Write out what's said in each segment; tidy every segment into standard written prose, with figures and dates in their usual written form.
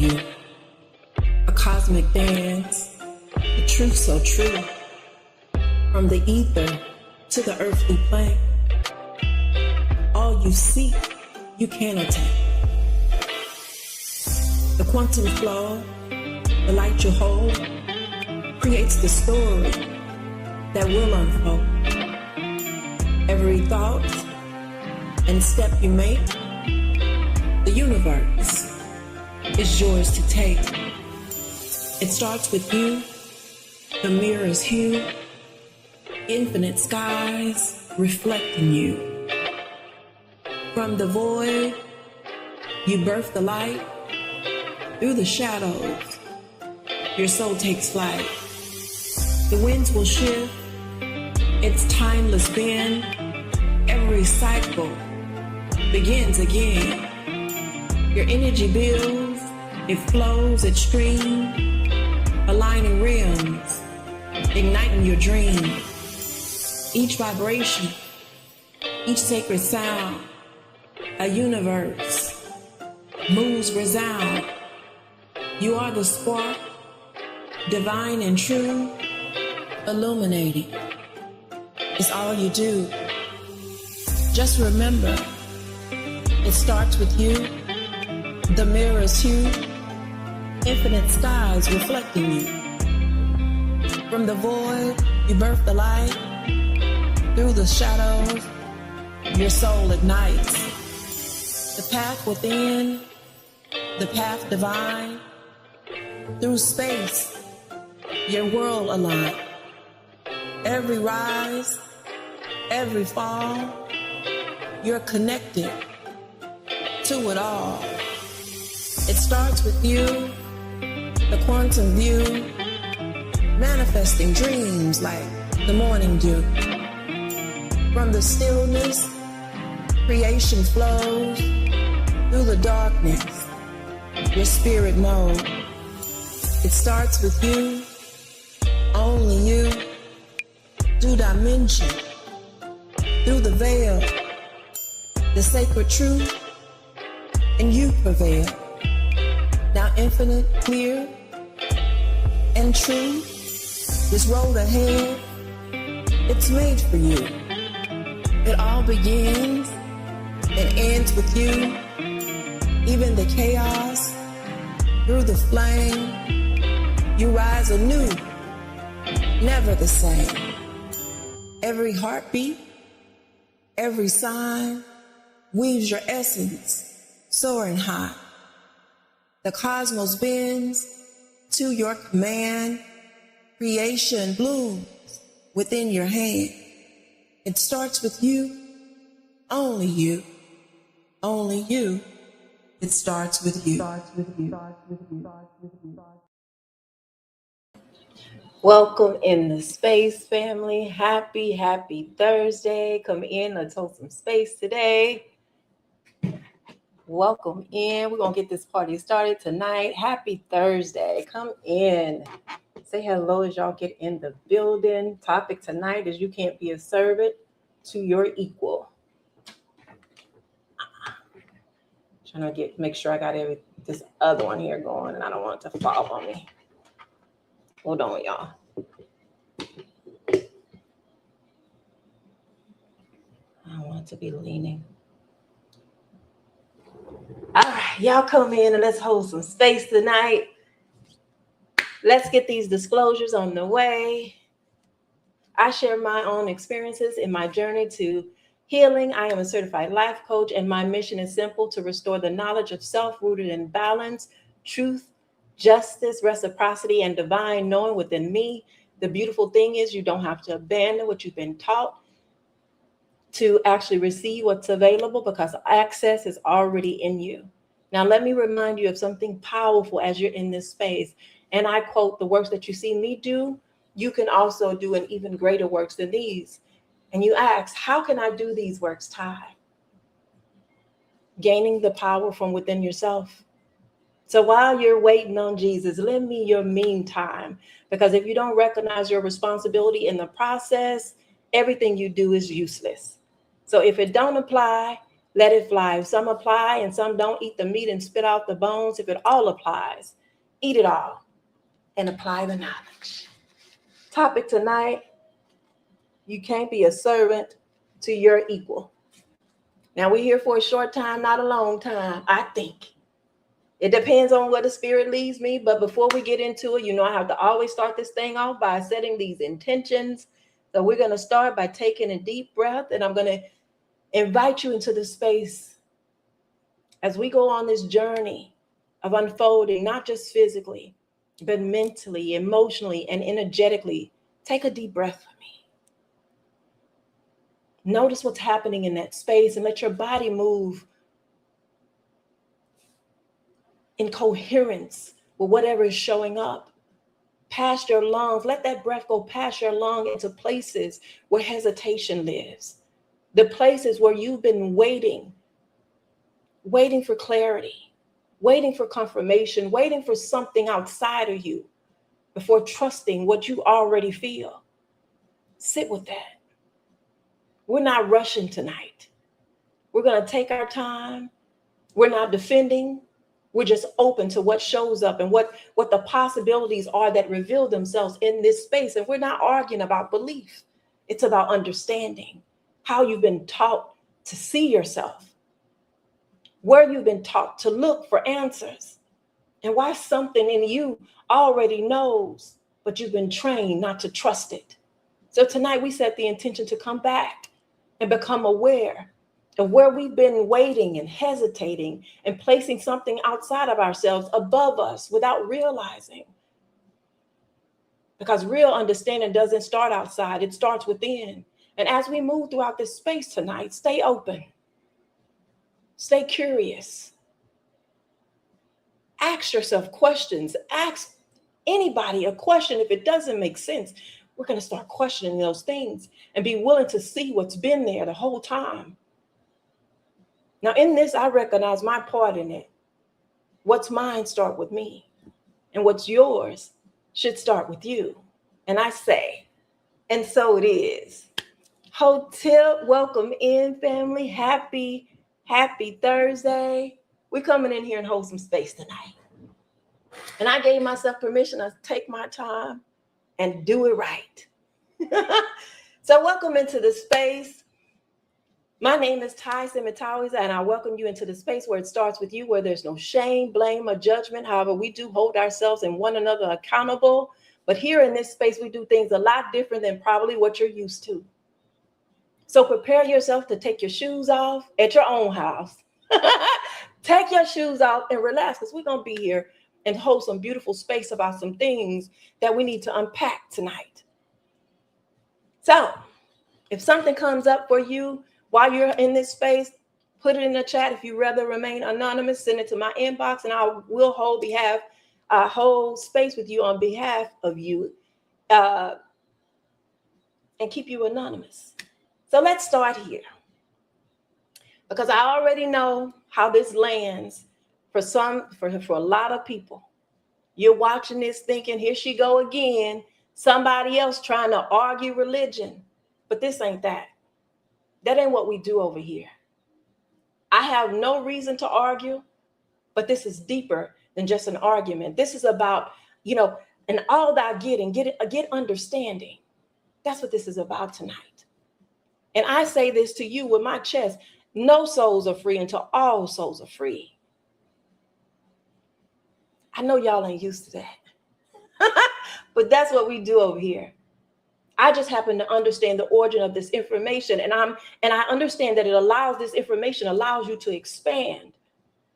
you. A cosmic dance, the truth so true. From the ether to the earthly plane, all you seek, you can attain. The quantum flow, the light you hold, creates the story that will unfold. Every thought and step you make, the universe is yours to take. It starts with you, the mirror's hue, infinite skies reflecting you. From the void, you birth the light. Through the shadows, your soul takes flight. The winds will shift, its timeless bend. Every cycle begins again. Your energy builds, it flows, it streams, aligning rims, igniting your dream. Each vibration, each sacred sound, a universe moves resound. You are the spark, divine and true, illuminating. It's all you do. Just remember, it starts with you, the mirror's hue, infinite skies reflecting you. From the void, you birth the light. Through the shadows, your soul ignites. The path within, the path divine. Through space, your world aligns. Every rise, every fall, you're connected to it all. It starts with you, the quantum view, manifesting dreams like the morning dew. From the stillness, creation flows. Through the darkness, your spirit knows. It starts with you, only you. Through dimension, through the veil, the sacred truth, and you prevail. Now infinite, clear, and true, this road ahead, it's made for you. It all begins and ends with you. Even the chaos, through the flame, you rise anew, never the same. Every heartbeat, every sign weaves your essence, soaring high. The cosmos bends to your command. Creation blooms within your hand. It starts with you, only you, only you. It starts with you. Welcome in the space, family. Happy Thursday. Come in, let's hold some space today. Welcome in. We're going to get this party started tonight. Happy Thursday. Come in. Say hello as y'all get in the building. Topic tonight is you can't be a servant to your equal. Trying to make sure I got this other one here going, and I don't want it to fall on me. Hold on, y'all. I don't want it to be leaning. All right, y'all come in and let's hold some space tonight. Let's get these disclosures on the way. I share my own experiences in my journey to healing. I am a certified life coach, and my mission is simple: to restore the knowledge of self rooted in balance, truth, justice, reciprocity, and divine knowing within me. The beautiful thing is you don't have to abandon what you've been taught to actually receive what's available, because access is already in you. Now, let me remind you of something powerful as you're in this space. And I quote, the works that you see me do, you can also do an even greater works than these. And you ask, how can I do these works, Ty? Gaining the power from within yourself. So while you're waiting on Jesus, lend me your mean time, because if you don't recognize your responsibility in the process, everything you do is useless. So if it don't apply, let it fly. If some apply and some don't, eat the meat and spit out the bones. If it all applies, eat it all and apply the knowledge. Topic tonight, you can't be a servant to your equal. Now, we're here for a short time, not a long time, I think. It depends on where the spirit leads me. But before we get into it, I have to always start this thing off by setting these intentions. So we're going to start by taking a deep breath, and I'm going to invite you into the space as we go on this journey of unfolding, not just physically, but mentally, emotionally, and energetically. Take a deep breath for me. Notice what's happening in that space and let your body move in coherence with whatever is showing up past your lungs. Let that breath go past your lung into places where hesitation lives, the places where you've been waiting for clarity, waiting for confirmation, waiting for something outside of you before trusting what you already feel. Sit with that. We're not rushing tonight. We're going to take our time. We're not defending. We're just open to what shows up and what the possibilities are that reveal themselves in this space. And we're not arguing about belief. It's about understanding how you've been taught to see yourself, where you've been taught to look for answers, and why something in you already knows, but you've been trained not to trust it. So tonight we set the intention to come back and become aware of where we've been waiting and hesitating and placing something outside of ourselves above us without realizing. Because real understanding doesn't start outside, it starts within. And as we move throughout this space tonight, stay open, stay curious, ask yourself questions, ask anybody a question. If it doesn't make sense, we're going to start questioning those things and be willing to see what's been there the whole time. Now, in this, I recognize my part in it. What's mine start with me, and what's yours should start with you. And I say, and so it is. Hotel, welcome in, family. Happy Thursday. We're coming in here and hold some space tonight. And I gave myself permission to take my time and do it right. So welcome into the space. My name is Ty Simitawiza, and I welcome you into the space where it starts with you, where there's no shame, blame, or judgment. However, we do hold ourselves and one another accountable. But here in this space, we do things a lot different than probably what you're used to. So prepare yourself to take your shoes off at your own house. Take your shoes off and relax, because we're going to be here and hold some beautiful space about some things that we need to unpack tonight. So if something comes up for you while you're in this space, put it in the chat. If you rather remain anonymous, send it to my inbox, and I will hold space with you on behalf of you and keep you anonymous. So let's start here, because I already know how this lands for a lot of people. You're watching this thinking, here she go again, somebody else trying to argue religion. But this ain't that. That ain't what we do over here. I have no reason to argue, but this is deeper than just an argument. This is about, and all that get understanding. That's what this is about tonight. And I say this to you with my chest: no souls are free until all souls are free. I know y'all ain't used to that, but that's what we do over here. I just happen to understand the origin of this information, and I understand that this information allows you to expand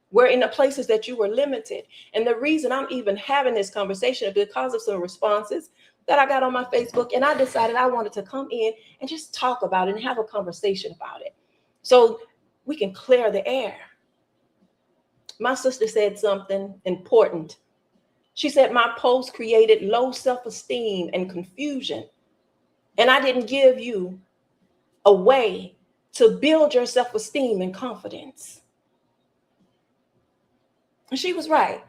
where in the places that you were limited. And the reason I'm even having this conversation is because of some responses that I got on my Facebook, and I decided I wanted to come in and just talk about it and have a conversation about it so we can clear the air. My sister said something important. She said, my post created low self-esteem and confusion, and I didn't give you a way to build your self-esteem and confidence. And she was right.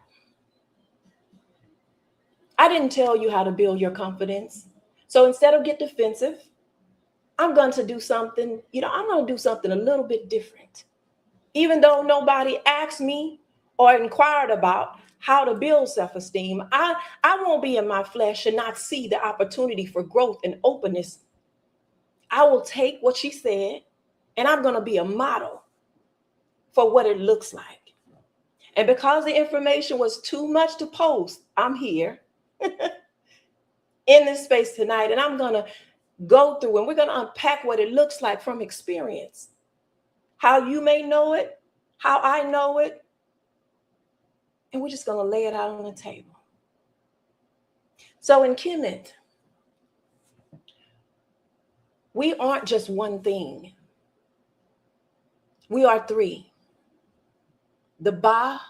I didn't tell you how to build your confidence. So instead of get defensive, I'm going to do something, I'm going to do something a little bit different. Even though nobody asked me or inquired about how to build self-esteem, I won't be in my flesh and not see the opportunity for growth and openness. I will take what she said and I'm going to be a model for what it looks like. And because the information was too much to post, I'm here in this space tonight, and I'm going to go through and we're going to unpack what it looks like from experience. How you may know it, how I know it, and we're just going to lay it out on the table. So in Kemet, we aren't just one thing. We are three. The Ba,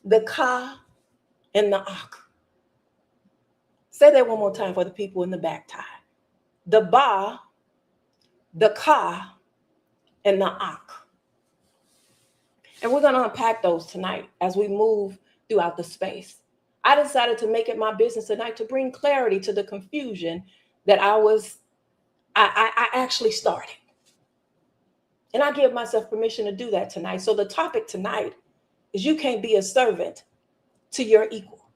the Ka, and the Ak. Say that one more time for the people in the back tie. The Ba, the Ka, and the Ak. And we're going to unpack those tonight as we move throughout the space. I decided to make it my business tonight to bring clarity to the confusion that I actually started. And I give myself permission to do that tonight. So the topic tonight is you can't be a servant to your equal.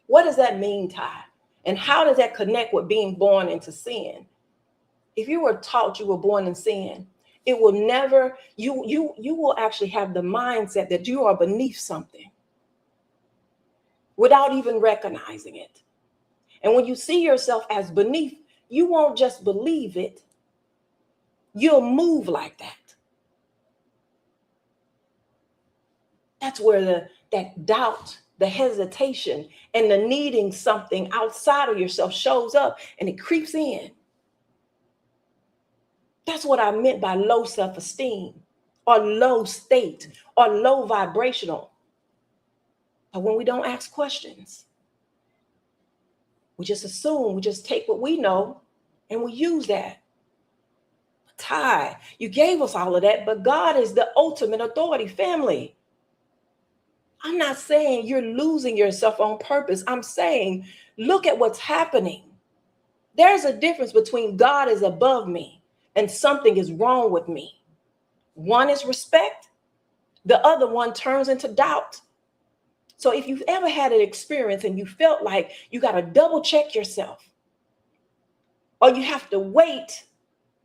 What does that mean, Ty? And how does that connect with being born into sin? If you were taught you were born in sin, it will never, you will actually have the mindset that you are beneath something without even recognizing it. And when you see yourself as beneath, you won't just believe it, you'll move like that. That's where that doubt, the hesitation, and the needing something outside of yourself shows up and it creeps in. That's what I meant by low self-esteem or low state or low vibrational. But when we don't ask questions, we just assume, we just take what we know and we use that. Ty, you gave us all of that, but God is the ultimate authority, family. I'm not saying you're losing yourself on purpose. I'm saying, look at what's happening. There's a difference between God is above me and something is wrong with me. One is respect. The other one turns into doubt. So if you've ever had an experience and you felt like you got to double check yourself, or you have to wait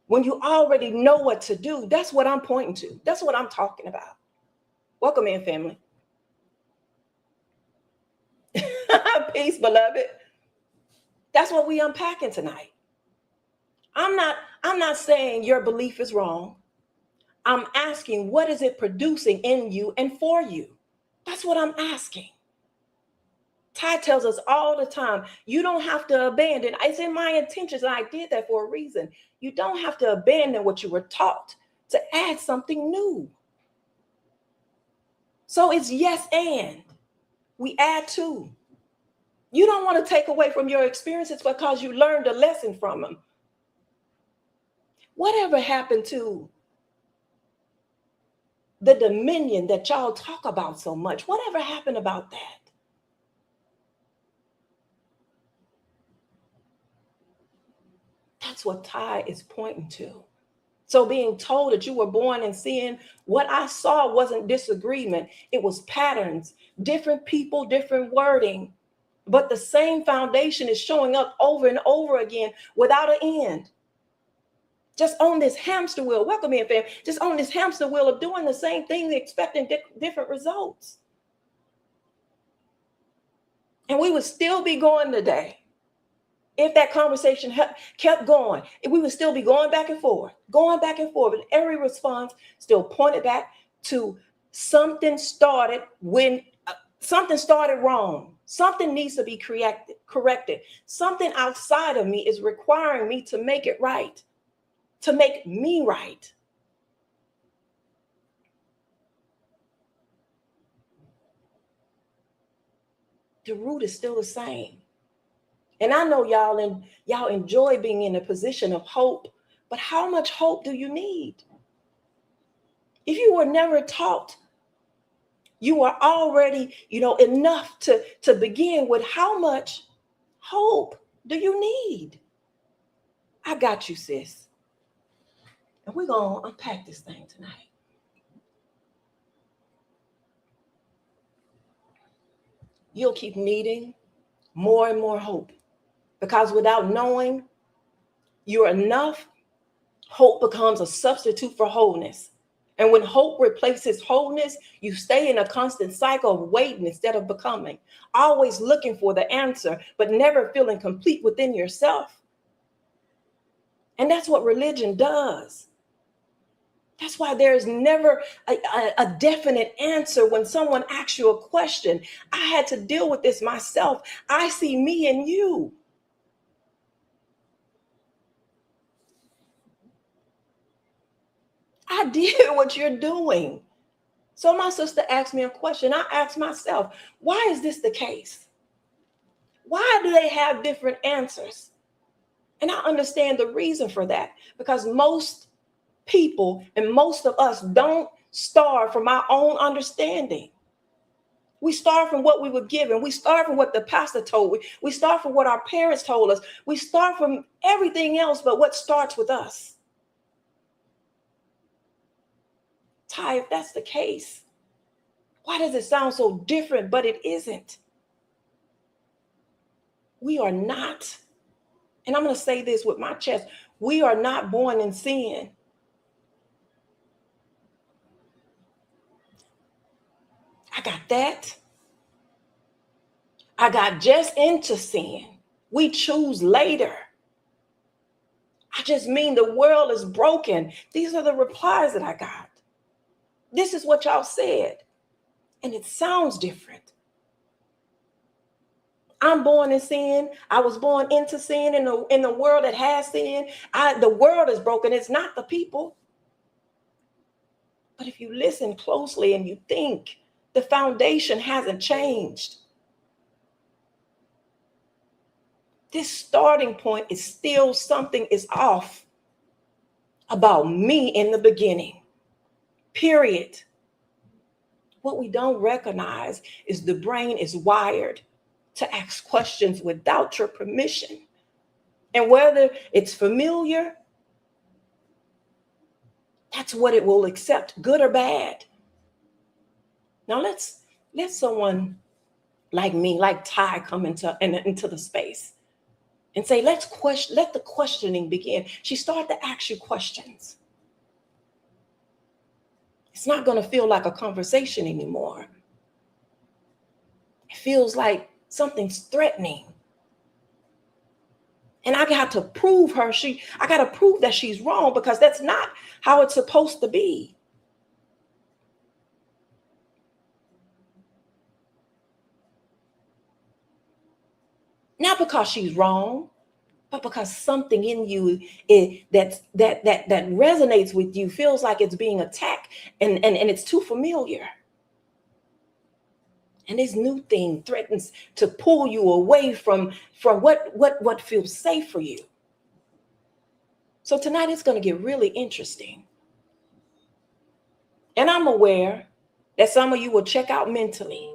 when you already know what to do, that's what I'm pointing to. That's what I'm talking about. Welcome in, family. Peace, beloved. That's what we unpacking tonight. I'm not saying your belief is wrong. I'm asking, what is it producing in you and for you? That's what I'm asking. Ty tells us all the time, you don't have to abandon. It's in my intentions, and I did that for a reason. You don't have to abandon what you were taught to add something new. So it's yes, and we add to. You don't want to take away from your experiences because you learned a lesson from them. Whatever happened to the dominion that y'all talk about so much? Whatever happened about that? That's what Ty is pointing to. So being told that you were born in sin, what I saw wasn't disagreement. It was patterns, different people, different wording. But the same foundation is showing up over and over again without an end. Just on this hamster wheel, welcome in, fam. Just on this hamster wheel of doing the same thing, expecting different results. And we would still be going today if that conversation kept going. If we would still be going back and forth. And every response still pointed back to something started when something started wrong. Something needs to be corrected. Something outside of me is requiring me to make it right, to make me right. The root is still the same. And I know y'all enjoy being in a position of hope, but how much hope do you need? If you were never taught, you are already, enough to begin with, how much hope do you need? I got you, sis. And we're going to unpack this thing tonight. You'll keep needing more and more hope, because without knowing you're enough, hope becomes a substitute for wholeness. And when hope replaces wholeness, you stay in a constant cycle of waiting instead of becoming, always looking for the answer, but never feeling complete within yourself. And that's what religion does. That's why there is never a definite answer when someone asks you a question. I had to deal with this myself. I see me in you. I did what you're doing. So my sister asked me a question. I asked myself, why is this the case? Why do they have different answers? And I understand the reason for that, because most people and most of us don't start from our own understanding. We start from what we were given. We start from what the pastor told. We start from what our parents told us. We start from everything else but what starts with us. Ty, if that's the case, why does it sound so different? But it isn't. We are not, and I'm going to say this with my chest, we are not born in sin. I got that. I got just into sin. We choose later. I just mean the world is broken. These are the replies that I got. This is what y'all said. And it sounds different. I'm born in sin. I was born into sin in the world that has sin. The world is broken. It's not the people. But if you listen closely and you think, the foundation hasn't changed. This starting point is still something is off about me in the beginning. Period. What we don't recognize is the brain is wired to ask questions without your permission. And whether it's familiar, that's what it will accept, good or bad. Now let someone like me, like Ty, come into the space and say, let the questioning begin. She started to ask you questions. It's not going to feel like a conversation anymore. It feels like something's threatening. And I got to prove I got to prove that she's wrong, because that's not how it's supposed to be. Not because she's wrong, but because something in you that resonates with you feels like it's being attacked, and it's too familiar. And this new thing threatens to pull you away from what feels safe for you. So tonight it's going to get really interesting. And I'm aware that some of you will check out mentally.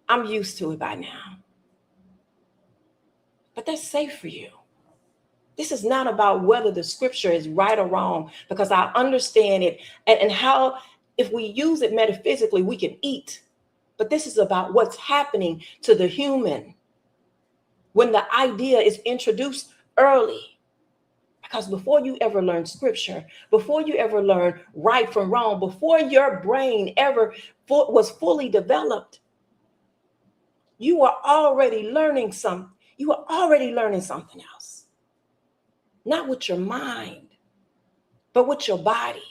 I'm used to it by now. But that's safe for you. This is not about whether the scripture is right or wrong, because I understand it and how, if we use it metaphysically, we can eat. But this is about what's happening to the human when the idea is introduced early. Because before you ever learn scripture, before you ever learn right from wrong, before your brain ever was fully developed, you are already learning something. You are already learning something else. Not with your mind, but with your body.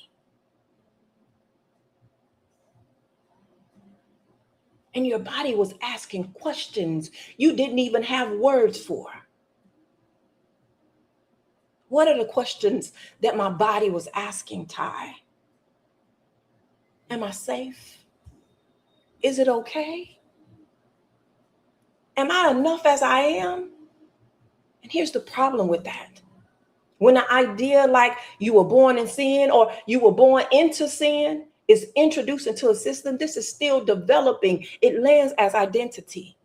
And your body was asking questions you didn't even have words for. What are the questions that my body was asking, Ty? Am I safe? Is it okay? Am I enough as I am? And here's the problem with that. When the idea like you were born in sin or you were born into sin is introduced into a system, this is still developing. It lands as identity.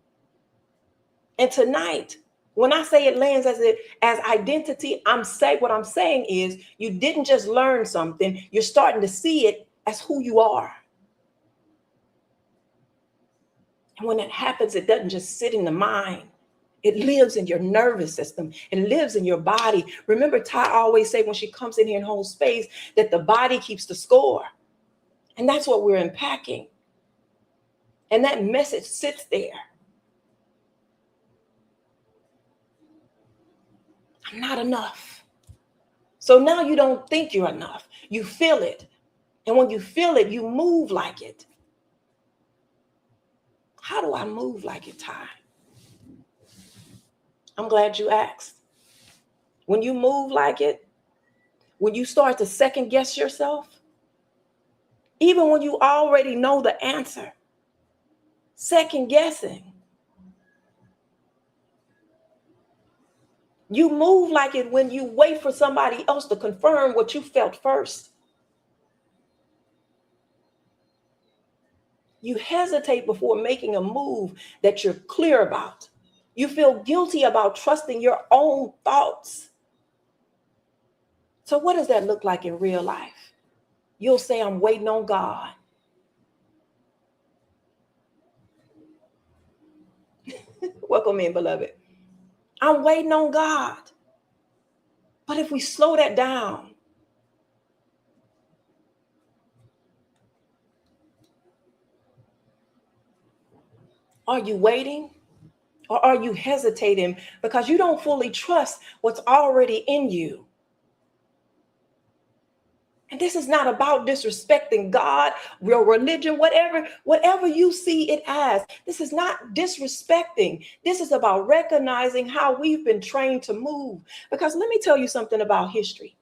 And tonight, When I say it lands as identity, what I'm saying is you didn't just learn something, you're starting to see it as who you are. And when that happens, it doesn't just sit in the mind. It lives in your nervous system. It lives in your body. Remember, Ty always say when she comes in here and holds space that the body keeps the score. And that's what we're unpacking. And that message sits there. I'm not enough. So now you don't think you're enough. You feel it. And when you feel it, you move like it. How do I move like it, Ty? I'm glad you asked. When you move like it, when you start to second guess yourself, even when you already know the answer, second guessing. You move like it when you wait for somebody else to confirm what you felt first. You hesitate before making a move that you're clear about. You feel guilty about trusting your own thoughts. So what does that look like in real life? You'll say, I'm waiting on God. Welcome in, beloved. I'm waiting on God. But if we slow that down, are you waiting or are you hesitating because you don't fully trust what's already in you? And this is not about disrespecting God, your religion, whatever you see it as. This is not disrespecting. This is about recognizing how we've been trained to move. Because let me tell you something about history.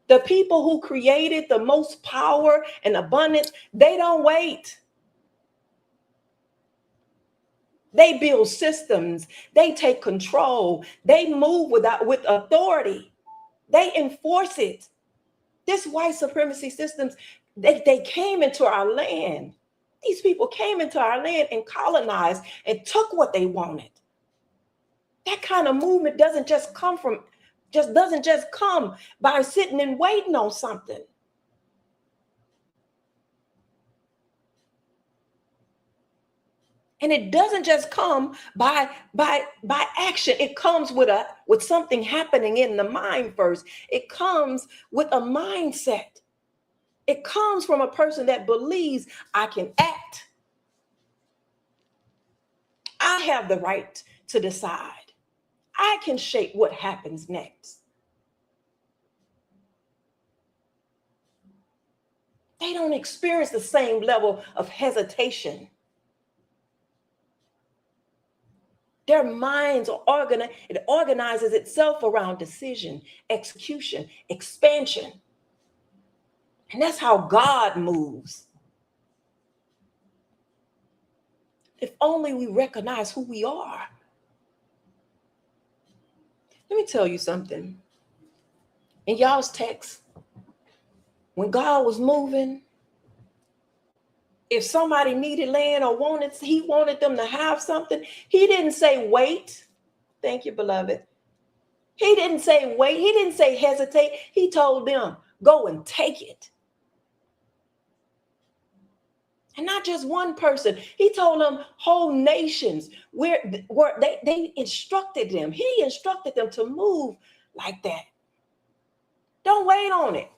The people who created the most power and abundance, they don't wait. They build systems. They take control. They move with authority. They enforce it. This white supremacy systems, they came into our land. These people came into our land and colonized and took what they wanted. That kind of movement doesn't just come by sitting and waiting on something. And it doesn't just come by action. It comes with something happening in the mind first. It comes with a mindset. It comes from a person that believes I can act. I have the right to decide. I can shape what happens next. They don't experience the same level of hesitation. Their minds are organized. It organizes itself around decision, execution, expansion. And that's how God moves. If only we recognize who we are. Let me tell you something. In y'all's text, when God was moving, if somebody needed land or he wanted them to have something, he didn't say wait. Thank you, beloved. He didn't say wait. He didn't say hesitate. He told them, go and take it. And not just one person. He told them whole nations where they instructed them. He instructed them to move like that. Don't wait on it.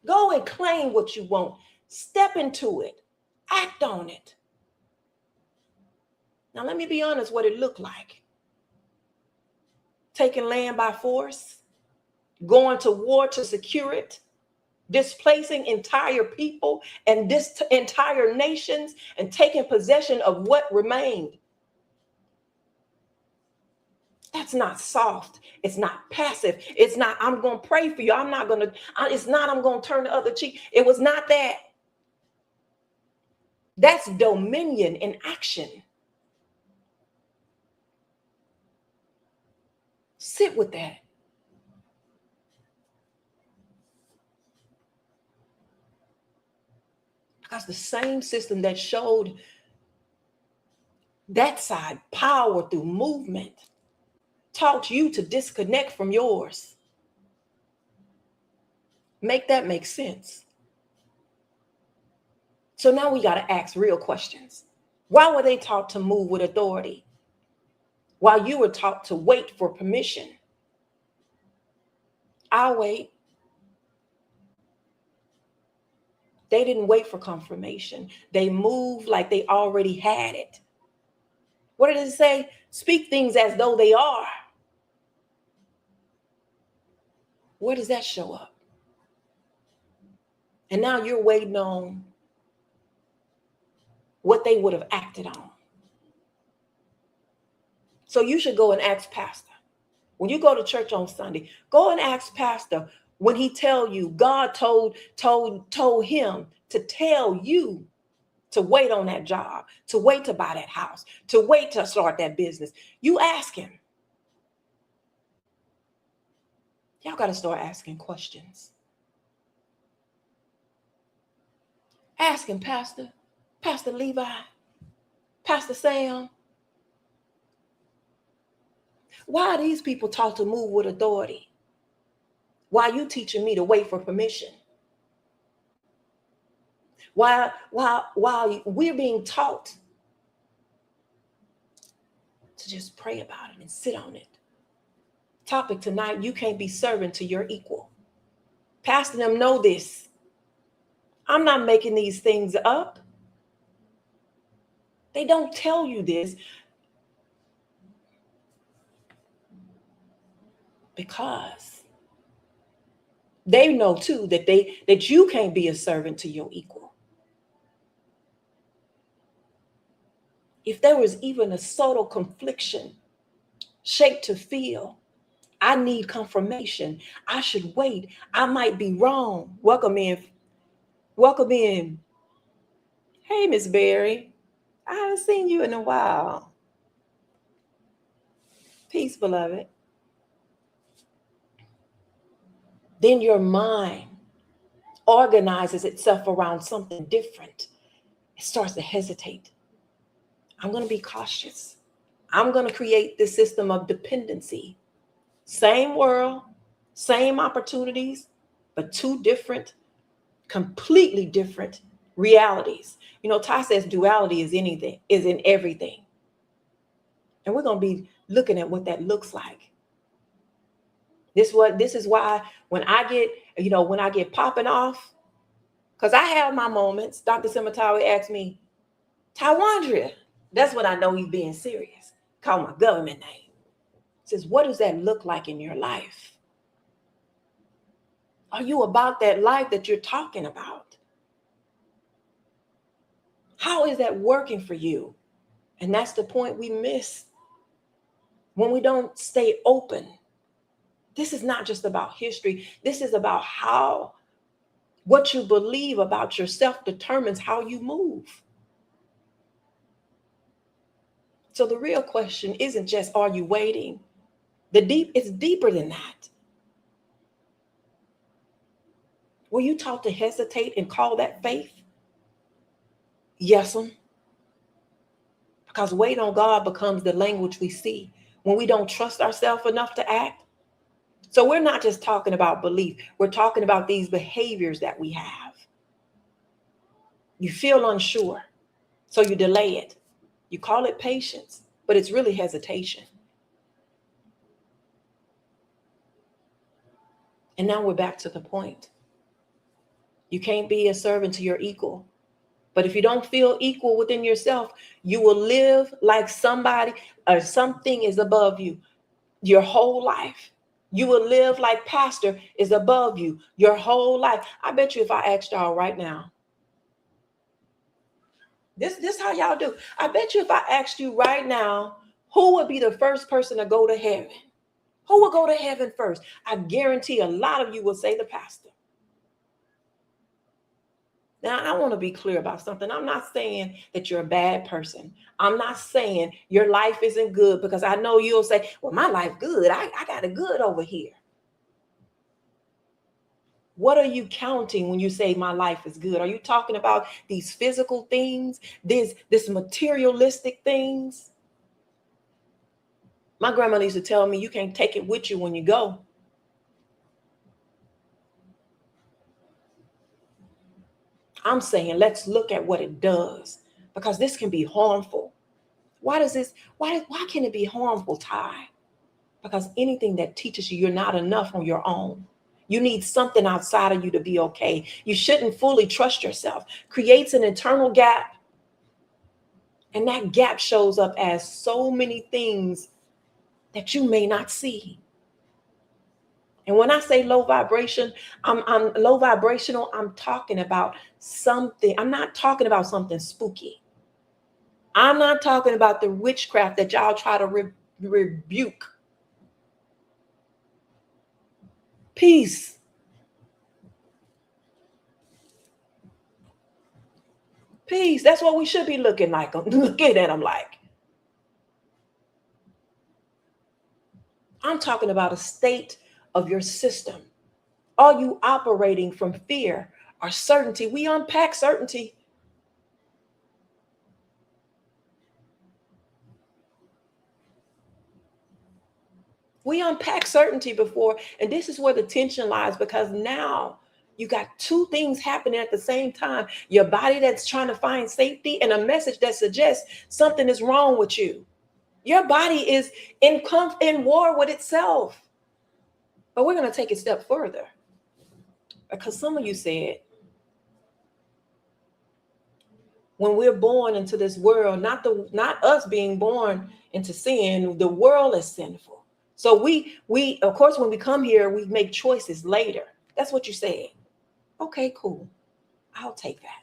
Go and claim what you want. Step into it. Act on it. Now, let me be honest what it looked like. Taking land by force, going to war to secure it, displacing entire people and entire nations and taking possession of what remained. That's not soft. It's not passive. It's not, I'm going to pray for you. I'm going to turn the other cheek. It was not that. That's dominion in action. Sit with that. Because the same system that showed that side power through movement taught you to disconnect from yours. Make that make sense. So now we got to ask real questions. Why were they taught to move with authority while you were taught to wait for permission? I'll wait. They didn't wait for confirmation. They moved like they already had it. What did it say? Speak things as though they are. Where does that show up? And now you're waiting on what they would have acted on. So you should go and ask Pastor. When you go to church on Sunday, go and ask Pastor when he tell you, God told him to tell you to wait on that job, to wait to buy that house, to wait to start that business. You ask him. Y'all got to start asking questions. Ask him, Pastor Levi, Pastor Sam. Why are these people taught to move with authority? Why are you teaching me to wait for permission? Why we're being taught to just pray about it and sit on it. Topic tonight, you can't be servant to your equal. Pastor them know this. I'm not making these things up. They don't tell you this because they know too that you can't be a servant to your equal. If there was even a subtle confliction, shaped to feel, I need confirmation. I should wait. I might be wrong. Welcome in. Hey, Miss Berry. I haven't seen you in a while. Peace, beloved. Then your mind organizes itself around something different. It starts to hesitate. I'm going to be cautious. I'm going to create this system of dependency. Same world, same opportunities, but two different, completely different realities. You know, Ty says duality is in everything. And we're going to be looking at what that looks like. This is why when I get popping off, because I have my moments. Dr. Simatawi asked me, Tywandria, that's when I know he's being serious. Call my government name. Says, what does that look like in your life? Are you about that life that you're talking about? How is that working for you? And that's the point we miss when we don't stay open. This is not just about history. This is about how what you believe about yourself determines how you move. So the real question isn't just, are you waiting? It's deeper than that. Were you taught to hesitate and call that faith? Yes, because wait on God becomes the language we see when we don't trust ourselves enough to act. So we're not just talking about belief. We're talking about these behaviors that we have. You feel unsure, so you delay it. You call it patience, but it's really hesitation. And now we're back to the point. You can't be a servant to your equal. But if you don't feel equal within yourself, you will live like somebody or something is above you your whole life. You will live like pastor is above you your whole life. I bet you if I asked y'all right now, this how y'all do. I bet you if I asked you right now, who would be the first person to go to heaven? Who will go to heaven first? I guarantee a lot of you will say the pastor. Now, I want to be clear about something. I'm not saying that you're a bad person. I'm not saying your life isn't good, because I know you'll say, well, my life good. I got it good over here. What are you counting when you say my life is good? Are you talking about these physical things, this materialistic things? My grandmother used to tell me, you can't take it with you when you go. I'm saying, let's look at what it does, because this can be harmful. Why can it be harmful, Ty? Because anything that teaches you you're not enough on your own, you need something outside of you to be okay, you shouldn't fully trust yourself, creates an internal gap. And that gap shows up as so many things that you may not see. And when I say low vibration, I'm low vibrational, I'm talking about something. I'm not talking about something spooky. I'm not talking about the witchcraft that y'all try to rebuke. Peace. Peace. That's what we should be looking like. Looking at them like. I'm talking about a state of your system. Are you operating from fear or certainty? We unpack certainty. We unpack certainty before, and this is where the tension lies, because now you got two things happening at the same time. Your body that's trying to find safety, and a message that suggests something is wrong with you. Your body is in war with itself. But we're going to take it a step further, because some of you said, when we're born into this world, not us being born into sin, the world is sinful. So we of course, when we come here, we make choices later. That's what you said. Okay, cool. I'll take that.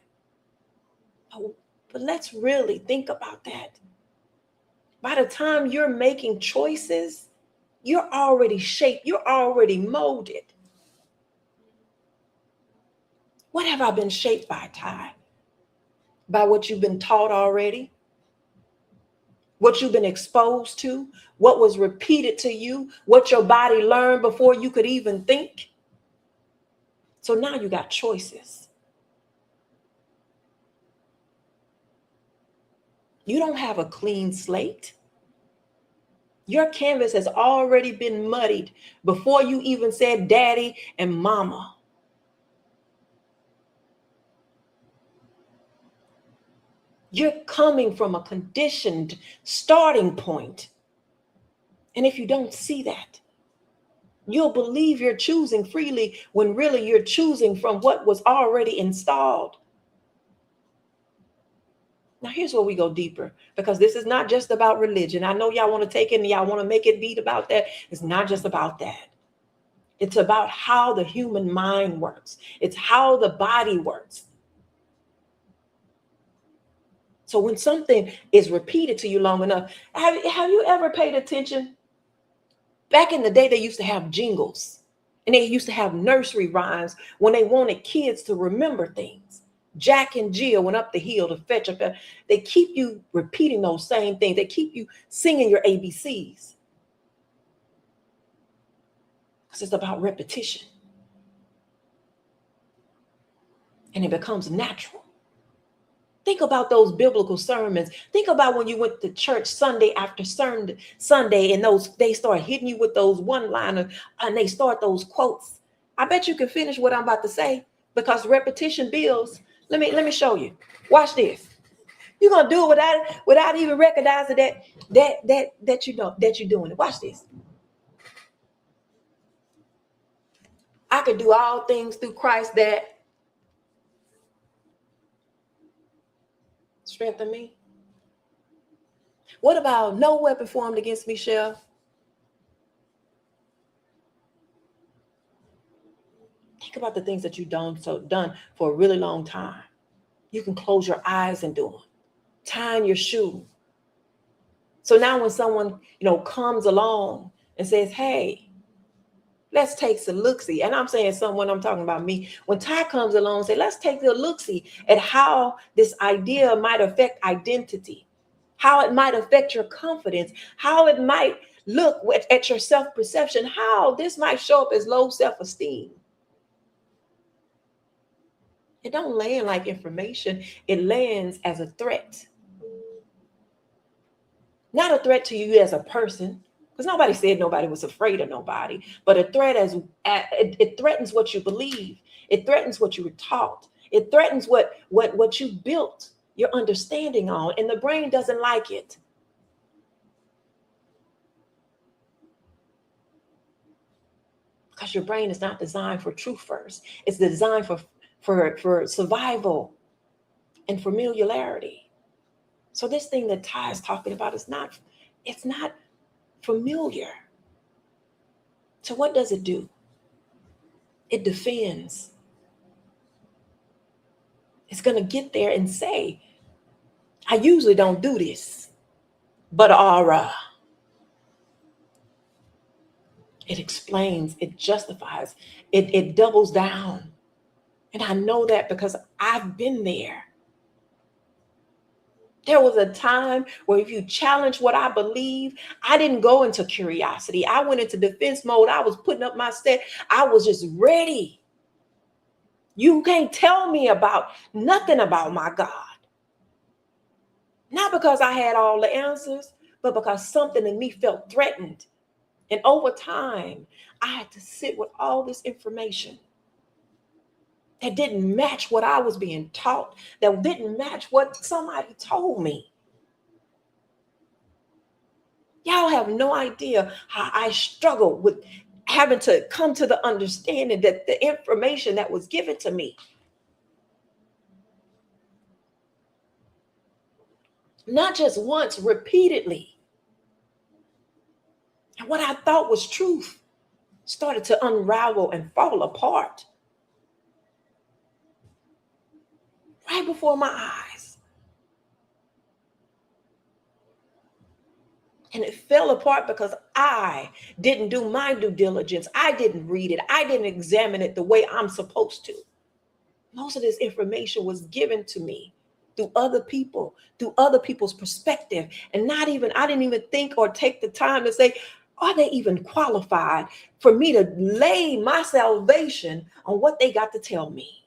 Oh, but let's really think about that. By the time you're making choices, you're already shaped. You're already molded. What have I been shaped by, Ty? By what you've been taught already? What you've been exposed to? What was repeated to you? What your body learned before you could even think? So now you got choices. You don't have a clean slate. Your canvas has already been muddied before you even said daddy and mama. You're coming from a conditioned starting point. And if you don't see that, you'll believe you're choosing freely when really you're choosing from what was already installed. Now, here's where we go deeper, because this is not just about religion. I know y'all want to take it and y'all want to make it beat about that. It's not just about that. It's about how the human mind works. It's how the body works. So when something is repeated to you long enough, have you ever paid attention? Back in the day, they used to have jingles, and they used to have nursery rhymes when they wanted kids to remember things. Jack and Jill went up the hill to fetch a. They keep you repeating those same things. They keep you singing your ABCs. Because it's about repetition. And it becomes natural. Think about those biblical sermons. Think about when you went to church Sunday after Sunday, and they start hitting you with those one-liners, and they start those quotes. I bet you can finish what I'm about to say, because repetition builds. Let me show you. Watch this. You're gonna do it without even recognizing that you're doing it. Watch this. I could do all things through Christ that strengthen me. What about no weapon formed against me shall? Think about the things that you've done for a really long time. You can close your eyes and do them. Tying your shoe. So now when someone, comes along and says, hey, let's take some look-see. And I'm saying someone, I'm talking about me. When Ty comes along and say, let's take a look-see at how this idea might affect identity, how it might affect your confidence, how it might look at your self-perception, how this might show up as low self-esteem. It don't land like information. It lands as a threat. Not a threat to you as a person, Because nobody said nobody was afraid of nobody. But a threat it threatens what you believe. It threatens what you were taught. It threatens what you built your understanding on. And the brain doesn't like it. Because your brain is not designed for truth first. It's designed for survival and familiarity. So this thing that Ty is talking about it's not familiar. So what does it do? It defends. It's going to get there and say, I usually don't do this, but it explains, it justifies, it doubles down. And I know that because I've been there. There was a time where if you challenge what I believe, I didn't go into curiosity. I went into defense mode. I was putting up my set. I was just ready. You can't tell me about nothing about my God. Not because I had all the answers, but because something in me felt threatened. And over time, I had to sit with all this information that didn't match what I was being taught, that didn't match what somebody told me. Y'all have no idea how I struggled with having to come to the understanding that the information that was given to me, not just once, repeatedly, and what I thought was truth started to unravel and fall apart right before my eyes. And it fell apart because I didn't do my due diligence. I didn't read it. I didn't examine it the way I'm supposed to. Most of this information was given to me through other people, through other people's perspective. And I didn't even think or take the time to say, are they even qualified for me to lay my salvation on what they got to tell me?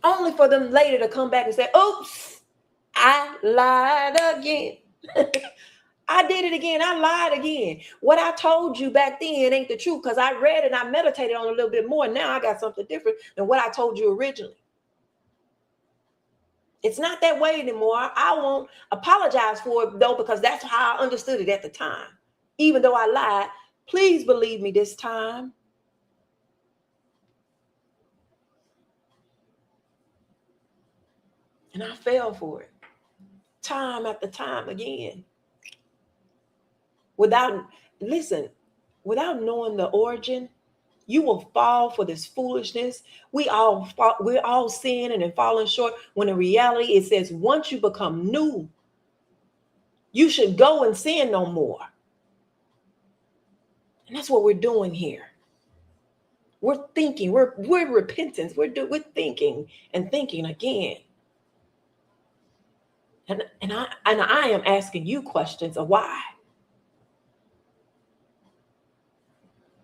Only for them later to come back and say, oops, I lied again. I did it again. I lied again. What I told you back then ain't the truth because I read and I meditated on it a little bit more. Now I got something different than what I told you originally. It's not that way anymore. I won't apologize for it, though, because that's how I understood it at the time. Even though I lied, please believe me this time. And I fell for it time after time again. Without knowing the origin, you will fall for this foolishness. We're all sinning and falling short. When in reality, it says once you become new, you should go and sin no more. And that's what we're doing here. We're thinking. We're repentance. We're thinking and thinking again. And I am asking you questions of why.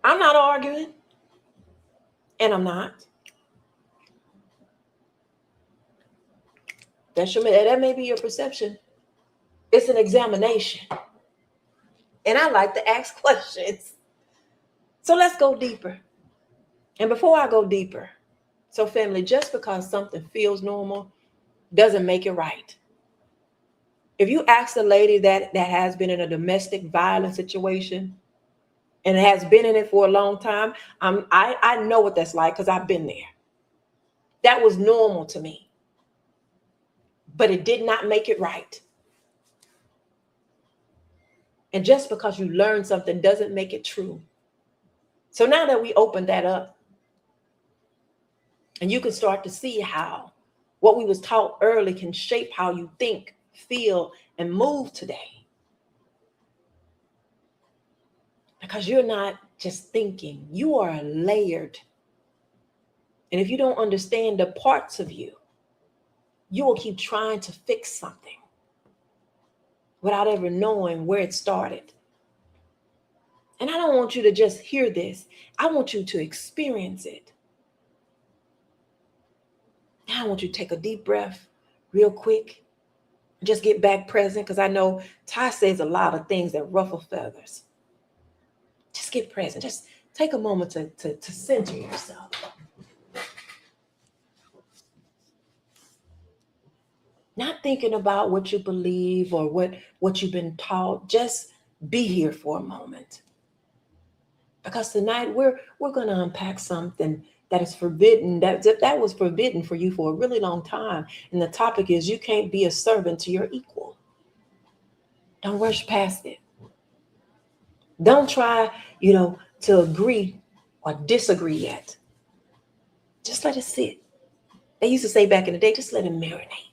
I'm not arguing. And I'm not. That may be your perception. It's an examination. And I like to ask questions. So let's go deeper. And before I go deeper, so family, just because something feels normal doesn't make it right. If you ask a lady that has been in a domestic violence situation and has been in it for a long time, I know what that's like because I've been there. That was normal to me. But it did not make it right. And just because you learn something doesn't make it true. So now that we opened that up, and you can start to see how what we was taught early can shape how you think, feel, and move today. Because you're not just thinking, you are layered. And if you don't understand the parts of you, you will keep trying to fix something without ever knowing where it started. And I don't want you to just hear this. I want you to experience it. Now I want you to take a deep breath real quick. Just get back present, because I know Ty says a lot of things that ruffle feathers. Just get present. Just take a moment to center yourself. Not thinking about what you believe or what you've been taught. Just be here for a moment. Because tonight we're going to unpack something that is forbidden, that was forbidden for you for a really long time. And the topic is, you can't be a servant to your equal. Don't rush past it. Don't try, to agree or disagree yet. Just let it sit. They used to say back in the day, just let it marinate.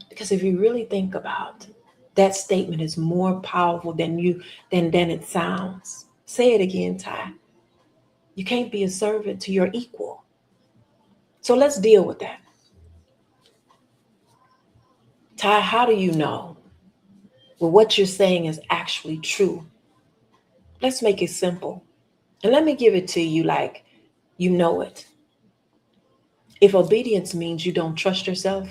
Because if you really think about that statement, is more powerful than it sounds. Say it again, Ty. You can't be a servant to your equal. So let's deal with that. Ty, how do you know what you're saying is actually true? Let's make it simple. And let me give it to you like you know it. If obedience means you don't trust yourself,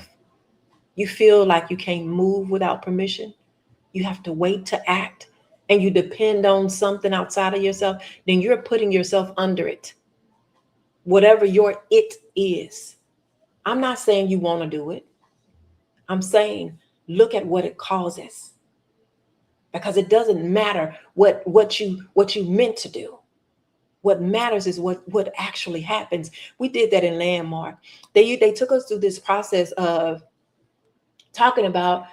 you feel like you can't move without permission, you have to wait to act, and you depend on something outside of yourself, then you're putting yourself under it. Whatever your it is. I'm not saying you want to do it. I'm saying look at what it causes. Because it doesn't matter what you meant to do. What matters is what actually happens. We did that in Landmark. They took us through this process of talking about,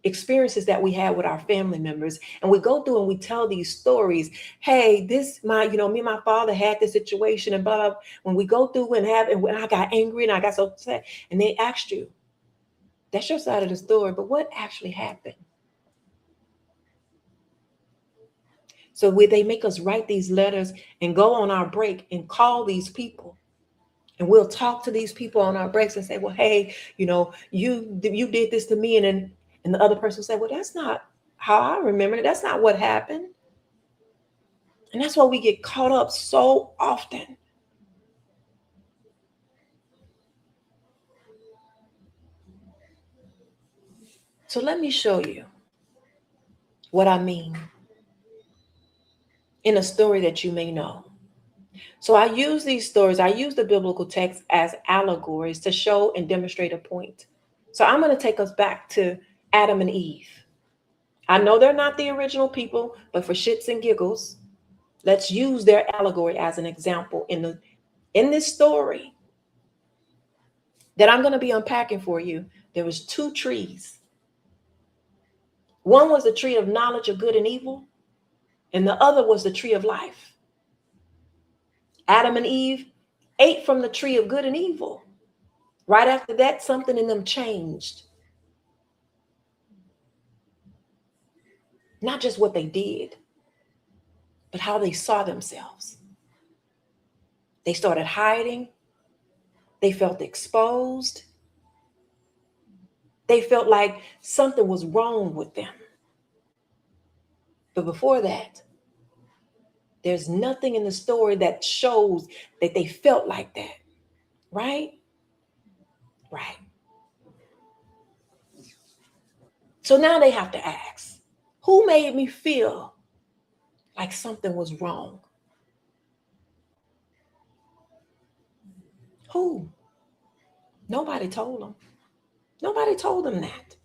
experiences that we had with our family members. And we go through and we tell these stories. Hey, me and my father had this situation and blah, blah. When we go through and when I got angry and I got so upset, and they asked you, that's your side of the story, but what actually happened? So they make us write these letters and go on our break and call these people. And we'll talk to these people on our breaks and say, well, hey, you did this to me. And the other person will say, well, that's not how I remember it. That's not what happened. And that's why we get caught up so often. So let me show you what I mean in a story that you may know. So I use these stories, I use the biblical text as allegories to show and demonstrate a point. So I'm going to take us back to Adam and Eve. I know they're not the original people, but for shits and giggles, let's use their allegory as an example in this story that I'm going to be unpacking for you. There was 2 trees. One was the tree of knowledge of good and evil, and the other was the tree of life. Adam and Eve ate from the tree of good and evil. Right after that, something in them changed. Not just what they did, but how they saw themselves. They started hiding. They felt exposed. They felt like something was wrong with them. But before that, there's nothing in the story that shows that they felt like that. Right? Right. So now they have to ask, who made me feel like something was wrong? Who? Nobody told them. Nobody told them that.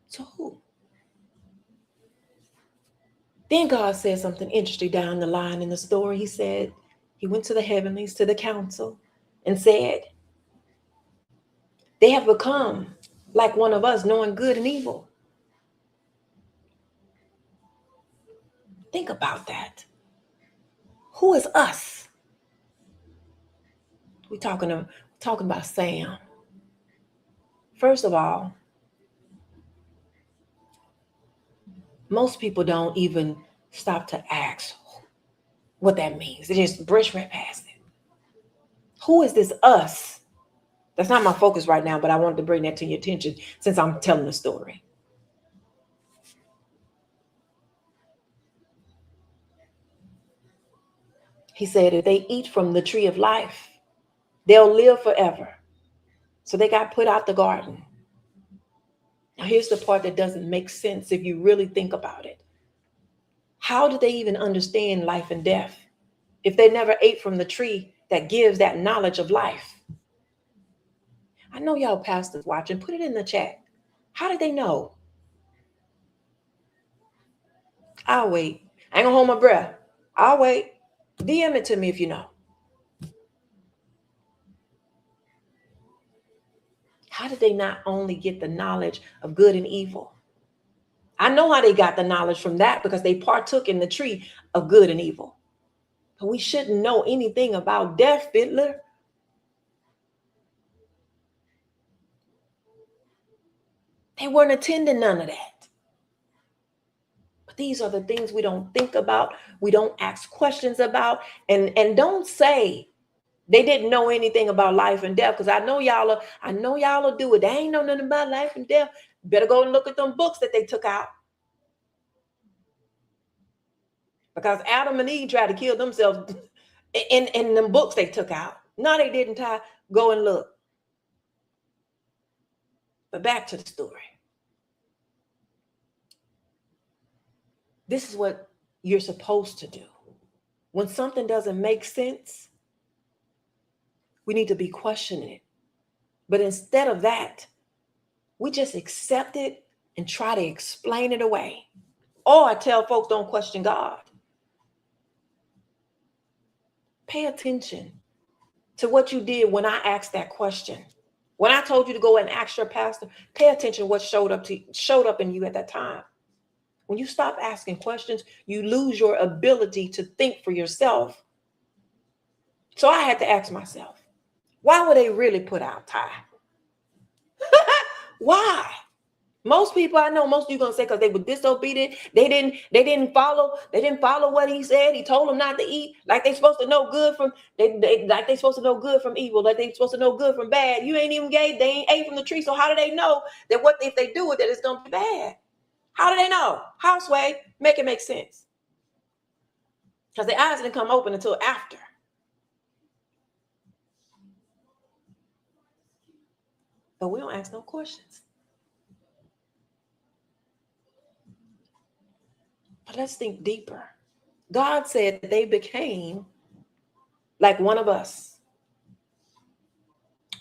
So who? Then God said something interesting down the line in the story. He said, he went to the heavenlies, to the council, and said, they have become like one of us, knowing good and evil. Think about that. Who is us? We're talking about Sam. First of all, most people don't even stop to ask what that means. They just brush right past it. Who is this us? That's not my focus right now, but I wanted to bring that to your attention since I'm telling the story. He said, if they eat from the tree of life, they'll live forever. So they got put out the garden. Now, here's the part that doesn't make sense if you really think about it. How did they even understand life and death if they never ate from the tree that gives that knowledge of life? I know y'all pastors watching. Put it in the chat. How did they know? I'll wait. I ain't gonna hold my breath. I'll wait. DM it to me if you know. How did they not only get the knowledge of good and evil? I know how they got the knowledge from that because they partook in the tree of good and evil. But we shouldn't know anything about death, Fiddler. They weren't attending none of that. But these are the things we don't think about. We don't ask questions about. And don't say they didn't know anything about life and death, because I know y'all will do it. They ain't know nothing about life and death. Better go and look at them books that they took out. Because Adam and Eve tried to kill themselves in them books they took out. No, they didn't. Go and look. But back to the story. This is what you're supposed to do. When something doesn't make sense, we need to be questioning it. But instead of that, we just accept it and try to explain it away. Or I tell folks, don't question God. Pay attention to what you did when I asked that question. When I told you to go and ask your pastor, pay attention to what showed up in you at that time. When you stop asking questions, you lose your ability to think for yourself. So I had to ask myself, why would they really put out Ty? Why? Most people I know, most of you gonna say because they were disobedient. They didn't follow what he said. He told them not to eat. Like they supposed to know good from like they supposed to know good from evil. Like they supposed to know good from bad. You ain't even they ain't ate from the tree. So how do they know that what if they do it that it's gonna be bad? How do they know? Houseway, make it make sense. Because their eyes didn't come open until after. But we don't ask no questions. But let's think deeper. God said that they became like one of us.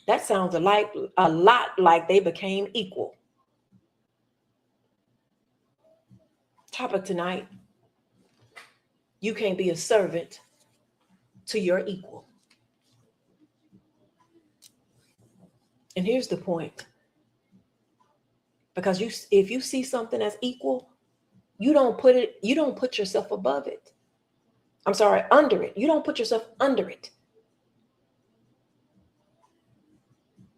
That sounds a lot like they became equal. Topic tonight. You can't be a servant to your equal. And here's the point. Because if you see something as equal, you don't put yourself above it. I'm sorry, under it. You don't put yourself under it.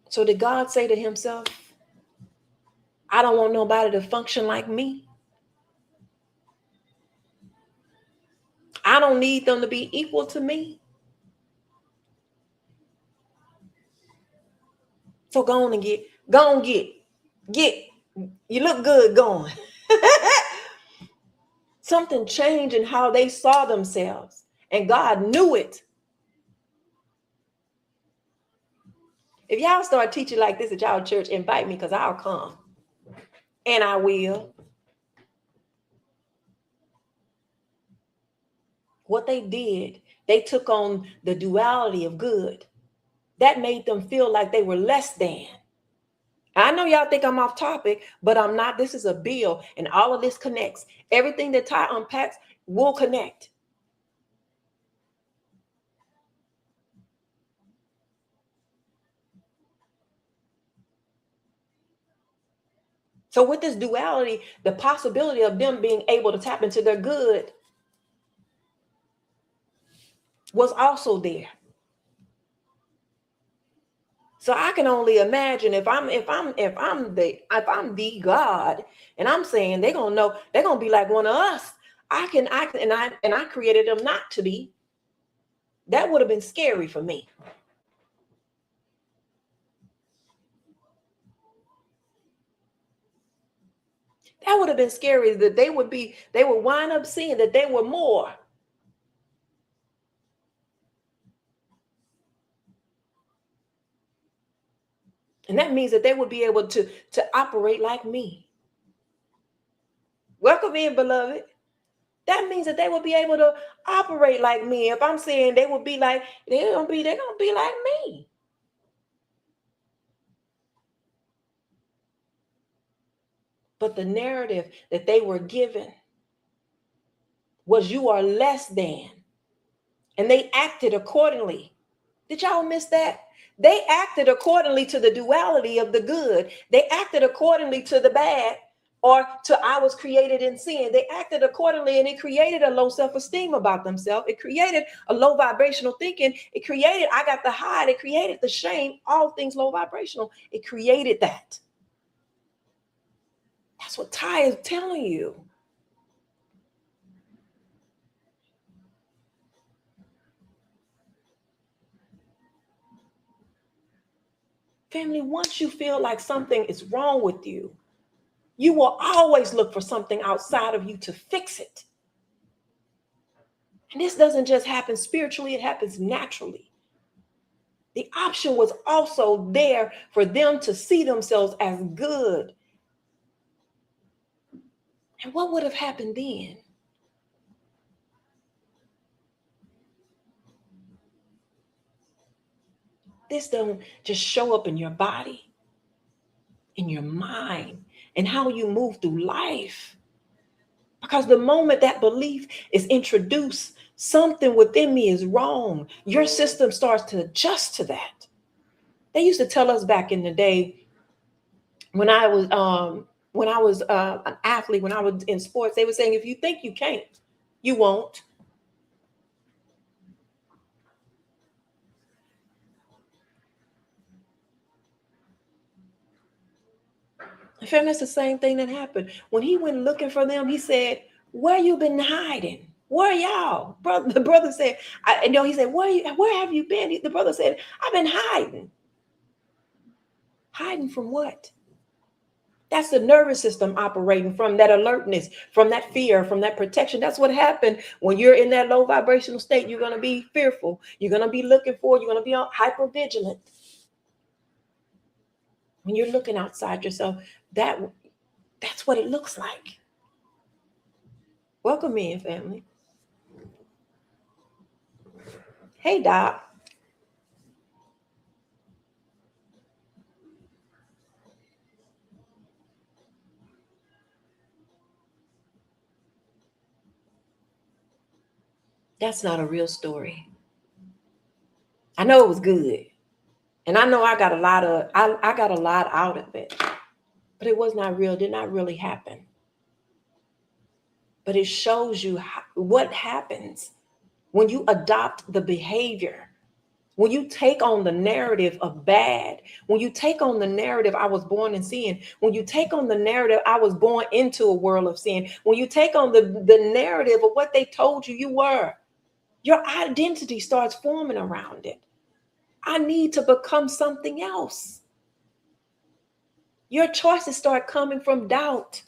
So did God say to himself, I don't want nobody to function like me. I don't need them to be equal to me. So go on and get. You look good going. Something changed in how they saw themselves. And God knew it. If y'all start teaching like this at y'all church, invite me because I'll come. And I will. What they did, they took on the duality of good. That made them feel like they were less than. I know y'all think I'm off topic, but I'm not. This is a bill, and all of this connects. Everything that Ty unpacks will connect. So with this duality, the possibility of them being able to tap into their good was also there. So I can only imagine if I'm the God, and I'm saying they're gonna be like one of us. I created them not to be. That would have been scary for me. That would have been scary that they would wind up seeing that they were more. And that means that they would be able to operate like me. Welcome in, beloved. That means that they will be able to operate like me. If I'm saying they will be like, they're gonna be like me. But the narrative that they were given was you are less than. And they acted accordingly. Did y'all miss that? They acted accordingly to the duality of the good. They acted accordingly to the bad, or to I was created in sin. They acted accordingly, and it created a low self-esteem about themselves. It created a low vibrational thinking. It created, I got the hide. It created the shame, all things low vibrational. It created that. That's what Ty is telling you. Family, once you feel like something is wrong with you, you will always look for something outside of you to fix it. And this doesn't just happen spiritually, it happens naturally. The option was also there for them to see themselves as good. And what would have happened then? This don't just show up in your body, in your mind, and how you move through life. Because the moment that belief is introduced, something within me is wrong. Your system starts to adjust to that. They used to tell us back in the day when I was an athlete, when I was in sports, they were saying, if you think you can't, you won't. In fact, that's the same thing that happened. When he went looking for them, he said, where you been hiding? Where y'all? The brother said, he said, where have you been? The brother said, I've been hiding. Hiding from what? That's the nervous system operating from that alertness, from that fear, from that protection. That's what happened when you're in that low vibrational state. You're going to be fearful. You're going to be looking for, you're going to be hyper vigilant. When you're looking outside yourself, that's what it looks like. Welcome in, family. Hey, Doc. That's not a real story. I know it was good. And I know I got a lot out of it. But it was not real, did not really happen. But it shows you what happens when you adopt the behavior, when you take on the narrative of bad, when you take on the narrative, I was born in sin, when you take on the narrative, I was born into a world of sin, when you take on the narrative of what they told you were, your identity starts forming around it. I need to become something else. Your choices start coming from doubt,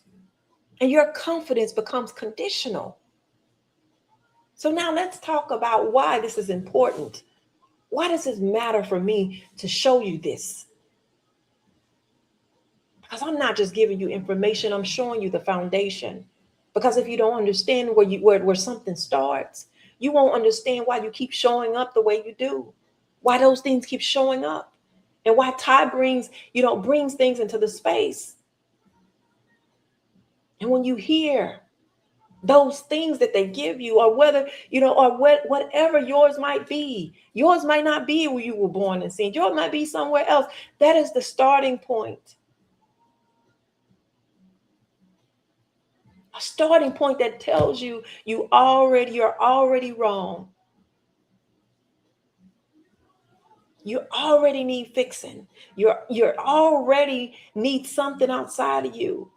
and your confidence becomes conditional. So now let's talk about why this is important. Why does this matter for me to show you this? Because I'm not just giving you information, I'm showing you the foundation. Because if you don't understand where something starts, you won't understand why you keep showing up the way you do, why those things keep showing up, and why Ty brings things into the space. And when you hear those things that they give you, or whether, whatever yours might be, yours might not be where you were born and seen. Yours might be somewhere else. That is the starting point. A starting point that tells you you're already wrong. You already need fixing. You're already need something outside of you.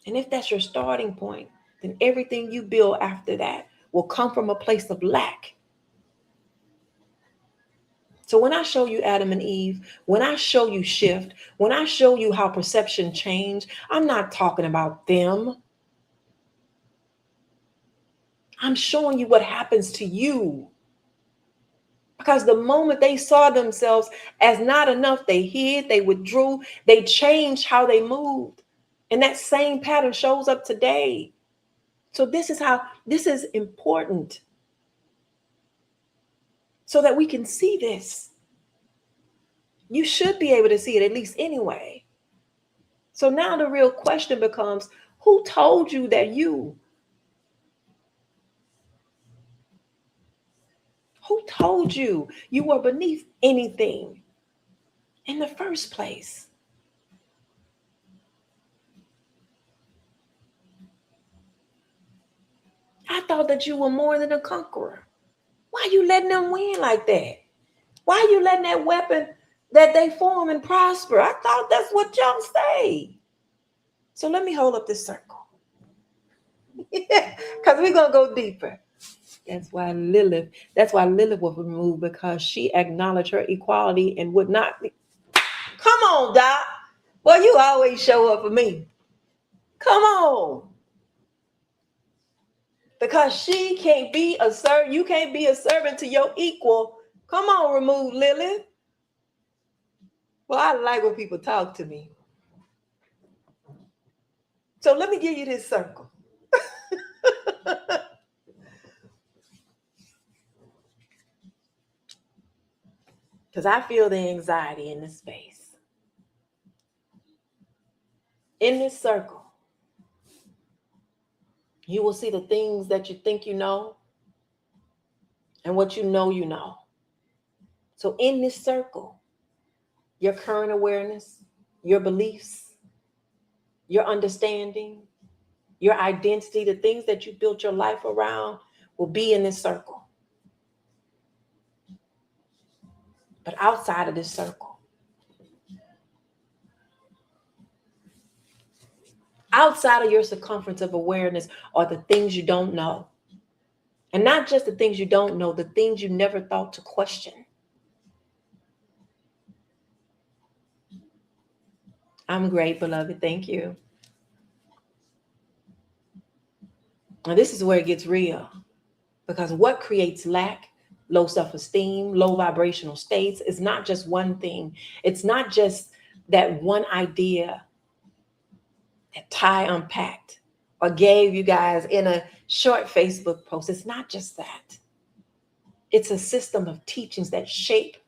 And if that's your starting point, then everything you build after that will come from a place of lack. So when I show you Adam and Eve, when I show you shift, when I show you how perception changed, I'm not talking about them. I'm showing you what happens to you. Because the moment they saw themselves as not enough, they hid, they withdrew, they changed how they moved. And that same pattern shows up today. So this is important so that we can see this. You should be able to see it at least anyway. So now the real question becomes, who told you that Who told you you were beneath anything in the first place? I thought that you were more than a conqueror. Why are you letting them win like that? Why are you letting that weapon that they form and prosper? I thought that's what y'all say. So let me hold up this circle. Because we're going to go deeper. That's why Lilith was removed, because she acknowledged her equality and would not be. Come on, Doc. Well, you always show up for me. Come on. Because you can't be a servant to your equal. Come on, remove Lilith. Well, I like when people talk to me. So let me give you this circle. Because I feel the anxiety in this space. In this circle, you will see the things that you think you know and what you know. So in this circle, your current awareness, your beliefs, your understanding, your identity, the things that you built your life around will be in this circle. But outside of this circle, outside of your circumference of awareness are the things you don't know. And not just the things you don't know, the things you never thought to question. I'm great, beloved. Thank you. Now, this is where it gets real, because what creates lack, low self-esteem, low vibrational states is not just one thing. It's not just that one idea that Ty unpacked or gave you guys in a short Facebook post. It's not just that. It's a system of teachings that shape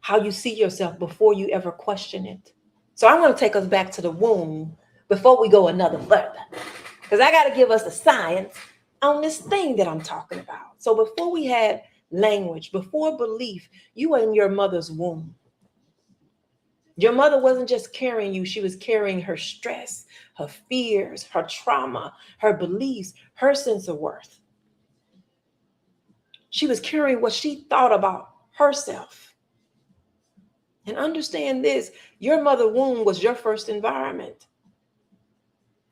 how you see yourself before you ever question it. So I want to take us back to the womb before we go another further, because I got to give us the science on this thing that I'm talking about. So before we had language, before belief, you were in your mother's womb. Your mother wasn't just carrying you, she was carrying her stress, her fears, her trauma, her beliefs, her sense of worth. She was carrying what she thought about herself. And understand this, your mother's womb was your first environment.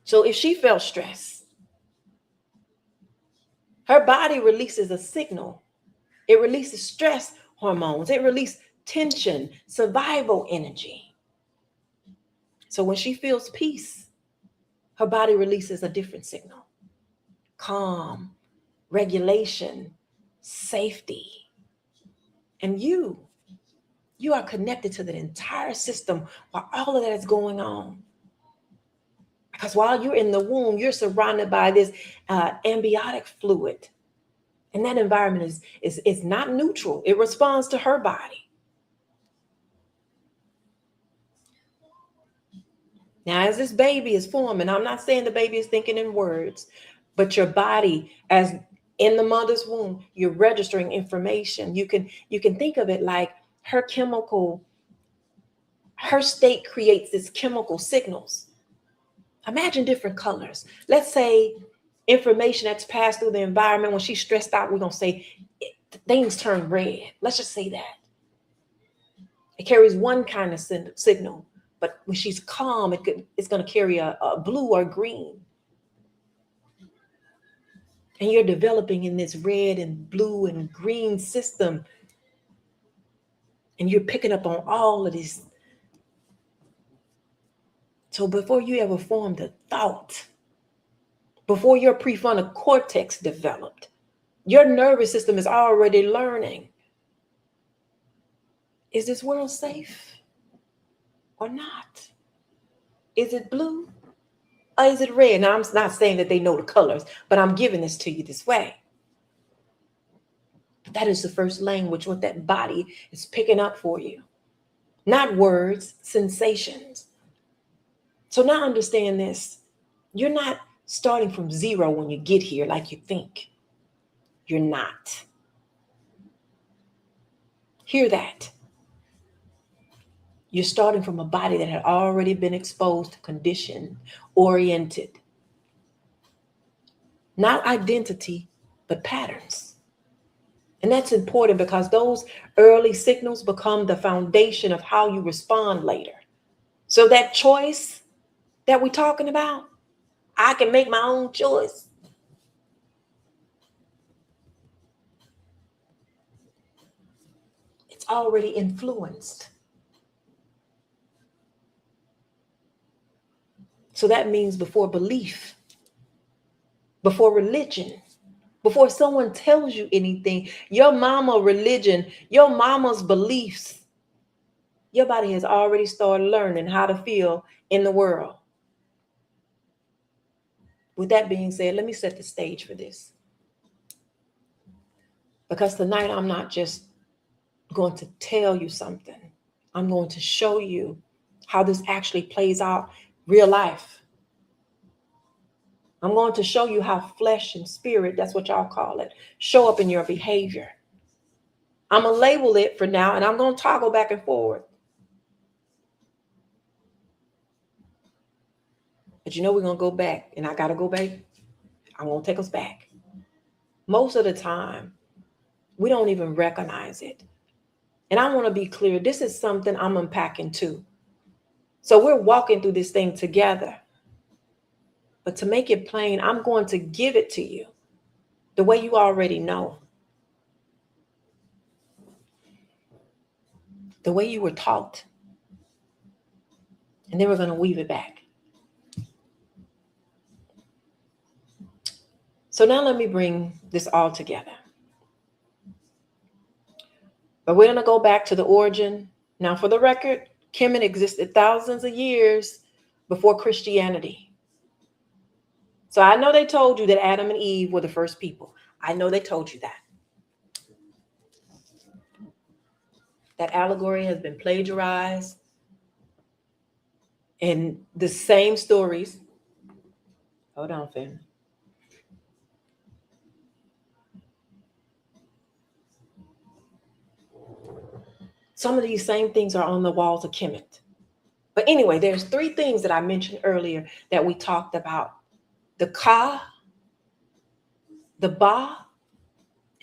So if she felt stress, her body releases a signal. It releases stress hormones. It releases tension, survival energy. So when she feels peace, her body releases a different signal. Calm, regulation, safety. And you are connected to the entire system while all of that is going on. Because while you're in the womb, you're surrounded by this amniotic fluid. And that environment is not neutral. It responds to her body. Now, as this baby is forming, I'm not saying the baby is thinking in words, but your body, as in the mother's womb, you're registering information. You can think of it like her state creates this chemical signals. Imagine different colors. Let's say information that's passed through the environment. When she's stressed out, we're going to say things turn red. Let's just say that. It carries one kind of signal, but when she's calm, it's going to carry a blue or green. And you're developing in this red and blue and green system. And you're picking up on all of this. So before you ever formed a thought, before your prefrontal cortex developed, your nervous system is already learning. Is this world safe or not? Is it blue or is it red? Now, I'm not saying that they know the colors, but I'm giving this to you this way. That is the first language, what that body is picking up for you. Not words, sensations. So now understand this. You're not starting from zero when you get here like you think. You're not. Hear that. You're starting from a body that had already been exposed to condition, oriented. Not identity, but patterns. And that's important because those early signals become the foundation of how you respond later. So that choice that we're talking about, I can make my own choice. It's already influenced. So that means before belief, before religion, before someone tells you anything, your mama religion, your mama's beliefs, your body has already started learning how to feel in the world. With that being said, let me set the stage for this. Because tonight I'm not just going to tell you something. I'm going to show you how this actually plays out real life. I'm going to show you how flesh and spirit, that's what y'all call it, show up in your behavior. I'm going to label it for now, and I'm going to toggle back and forward. But you know we're going to go back, and I got to go back. I'm going to take us back. Most of the time, we don't even recognize it. And I want to be clear, this is something I'm unpacking too. So we're walking through this thing together. But to make it plain, I'm going to give it to you the way you already know. The way you were taught. And then we're going to weave it back. So now let me bring this all together. But we're going to go back to the origin. Now, for the record, Kemet existed thousands of years before Christianity. So I know they told you that Adam and Eve were the first people. I know they told you that. That allegory has been plagiarized. And the same stories. Hold on, family. Some of these same things are on the walls of Kemet. But anyway, there's three things that I mentioned earlier that we talked about. The Ka, the Ba,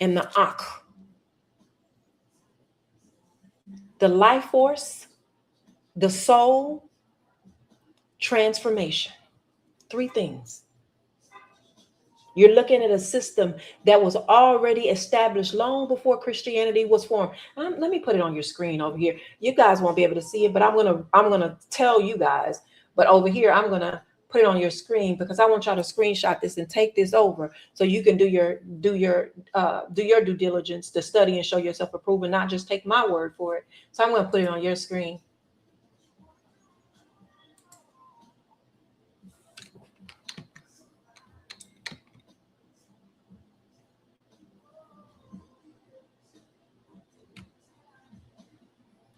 and the Akh. The life force, the soul, transformation. Three things. You're looking at a system that was already established long before Christianity was formed. Let me put it on your screen over here. You guys won't be able to see it, but I'm gonna tell you guys. But over here, I'm gonna put it on your screen because I want y'all to screenshot this and take this over so you can do your due diligence to study and show yourself approved and not just take my word for it. So I'm going to put it on your screen.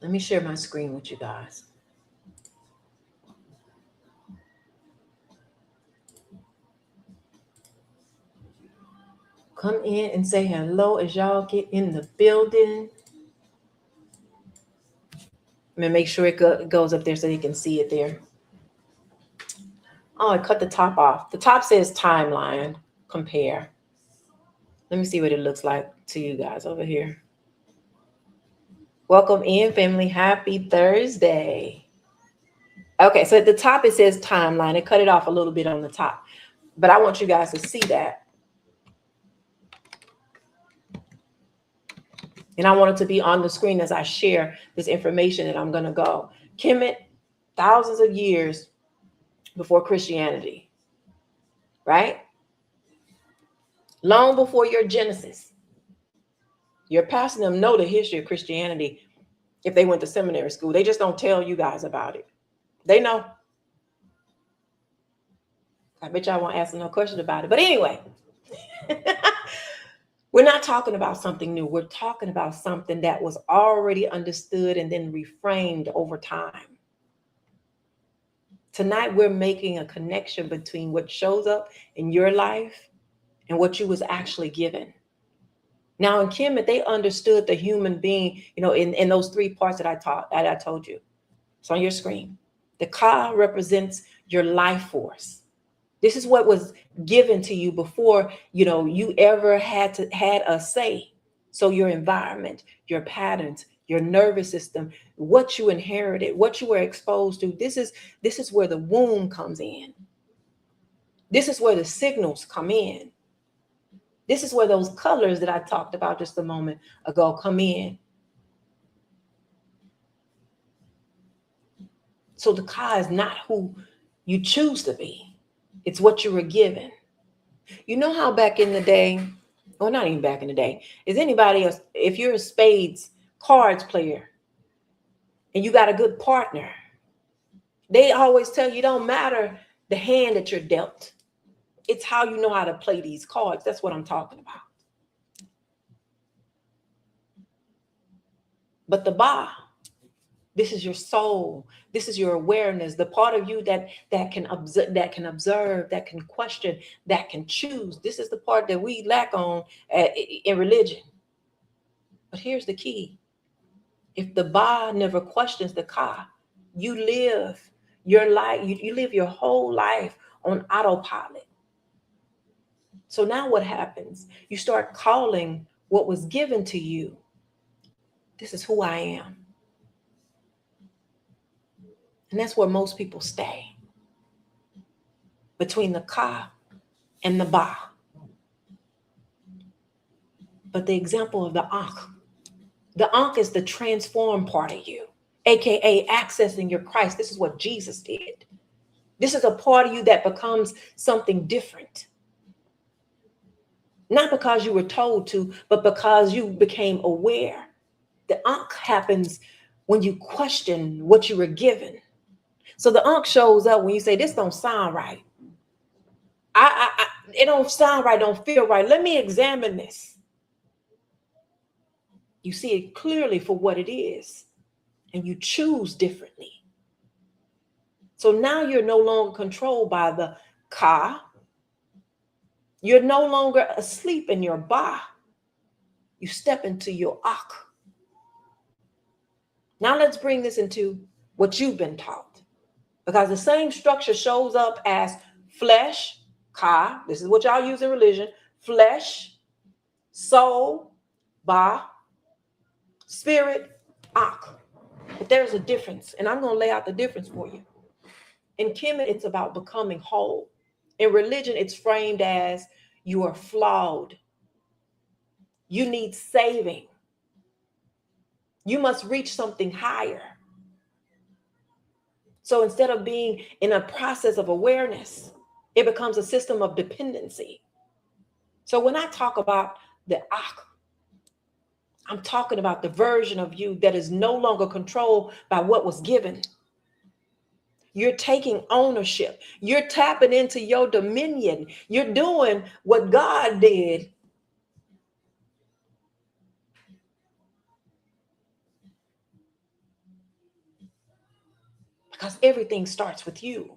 Let me share my screen with you guys. Come in and say hello as y'all get in the building. I'm going to make sure it goes up there so you can see it there. Oh, I cut the top off. The top says timeline, compare. Let me see what it looks like to you guys over here. Welcome in, family. Happy Thursday. Okay, so at the top it says timeline. It cut it off a little bit on the top. But I want you guys to see that. And I want it to be on the screen as I share this information that I'm going to go. Kemet, thousands of years before Christianity, right? Long before your Genesis. Your pastors know the history of Christianity if they went to seminary school. They just don't tell you guys about it. They know. I bet y'all won't ask no question about it. But anyway, we're not talking about something new. We're talking about something that was already understood and then reframed over time. Tonight, we're making a connection between what shows up in your life and what you was actually given. Now, in Kemet, they understood the human being, in those three parts that I told you. It's on your screen. The Ka represents your life force. This is what was given to you before, you ever had a say. So your environment, your patterns, your nervous system, what you inherited, what you were exposed to. This is where the womb comes in. This is where the signals come in. This is where those colors that I talked about just a moment ago come in. So the Ka is not who you choose to be. It's what you were given. You know how back in the day, or not even back in the day, is anybody else, if you're a spades cards player and you got a good partner, they always tell you don't matter the hand that you're dealt. It's how you know how to play these cards. That's what I'm talking about. But the Ba, this is your soul. This is your awareness, the part of you that can observe, that can question, that can choose. This is the part that we lack on in religion. But here's the key. If the Ba never questions the Ka, you live your life, you live your whole life on autopilot. So now what happens? You start calling what was given to you. This is who I am. And that's where most people stay. Between the Ka and the Ba. But the example of the Ankh is the transformed part of you, aka accessing your Christ. This is what Jesus did. This is a part of you that becomes something different. Not because you were told to, but because you became aware. The Ankh happens when you question what you were given. So the Ankh shows up when you say, this don't sound right. It don't sound right, don't feel right. Let me examine this. You see it clearly for what it is, and you choose differently. So now you're no longer controlled by the Ka. You're no longer asleep in your Ba. You step into your Ankh. Now let's bring this into what you've been taught. Because the same structure shows up as flesh, Ka. This is what y'all use in religion. Flesh, soul, Ba, spirit, Ankh. But there's a difference. And I'm going to lay out the difference for you. In Kemet, it's about becoming whole. In religion, it's framed as you are flawed. You need saving. You must reach something higher. So instead of being in a process of awareness, it becomes a system of dependency. So when I talk about the Ankh, I'm talking about the version of you that is no longer controlled by what was given. You're taking ownership. You're tapping into your dominion. You're doing what God did. Because everything starts with you.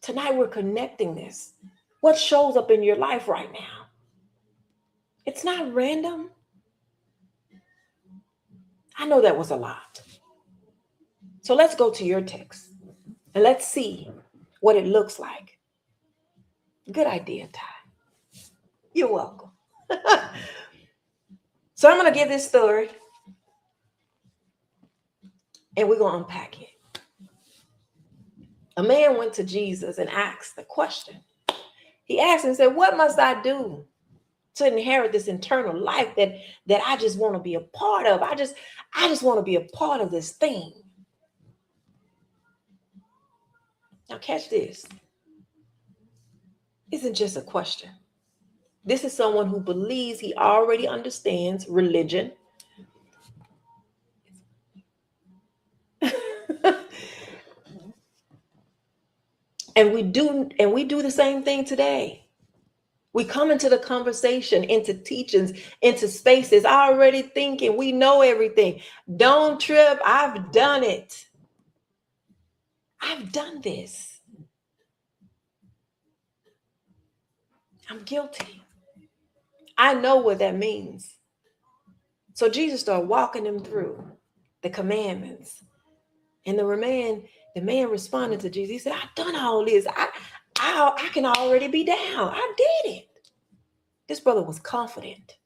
Tonight we're connecting this. What shows up in your life right now? It's not random. I know that was a lot. So let's go to your text and let's see what it looks like. Good idea, Ty. You're welcome. So I'm going to give this story and we're going to unpack it. A man went to Jesus and asked the question. He asked and said, what must I do to inherit this eternal life that I just want to be a part of? I just want to be a part of this thing. Now catch this. Isn't just a question. This is someone who believes he already understands religion. And we do the same thing today. We come into the conversation, into teachings, into spaces, already thinking we know everything. Don't trip. I've done it. I've done this. I'm guilty. I know what that means. So Jesus started walking them through the commandments. And the man responded to Jesus. He said, I've done all this. I can already be down. I did it. This brother was confident.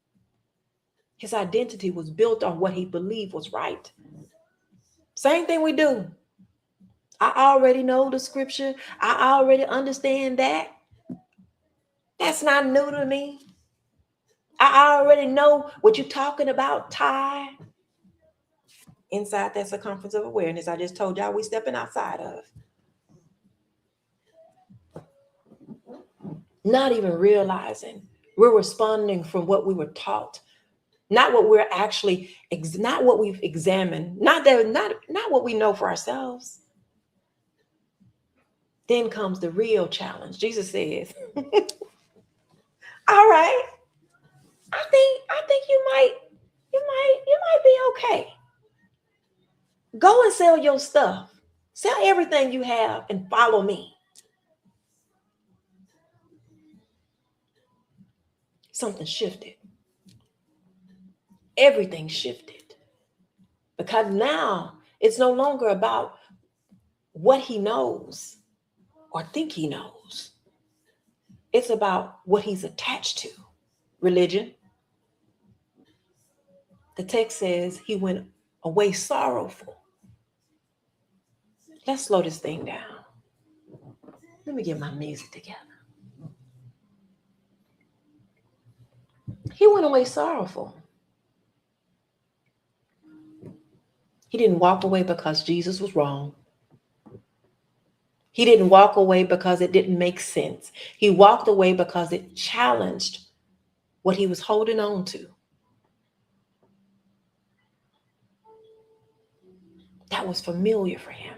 His identity was built on what he believed was right. Same thing we do. I already know the scripture. I already understand that. That's not new to me. I already know what you're talking about, Ty. Inside that circumference of awareness, I just told y'all we stepping outside of. Not even realizing we're responding from what we were taught, not what we're actually, not what we've examined, not what we know for ourselves. Then comes the real challenge. Jesus says, all right, I think you might be okay. Go and sell your stuff. Sell everything you have and follow me. Something shifted. Everything shifted. Because now it's no longer about what he knows or think he knows. It's about what he's attached to. Religion. The text says he went away sorrowful. Let's slow this thing down. Let me get my music together. He went away sorrowful. He didn't walk away because Jesus was wrong. He didn't walk away because it didn't make sense. He walked away because it challenged what he was holding on to. That was familiar for him.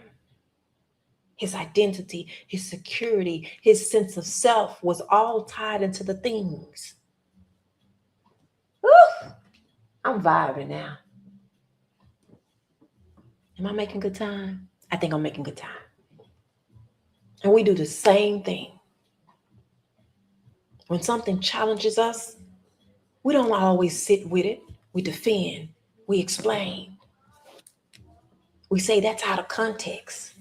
His identity, his security, his sense of self was all tied into the things. Woo! I'm vibing now. Am I making good time? I think I'm making good time. And we do the same thing. When something challenges us, we don't always sit with it. We defend. We explain. We say that's out of context.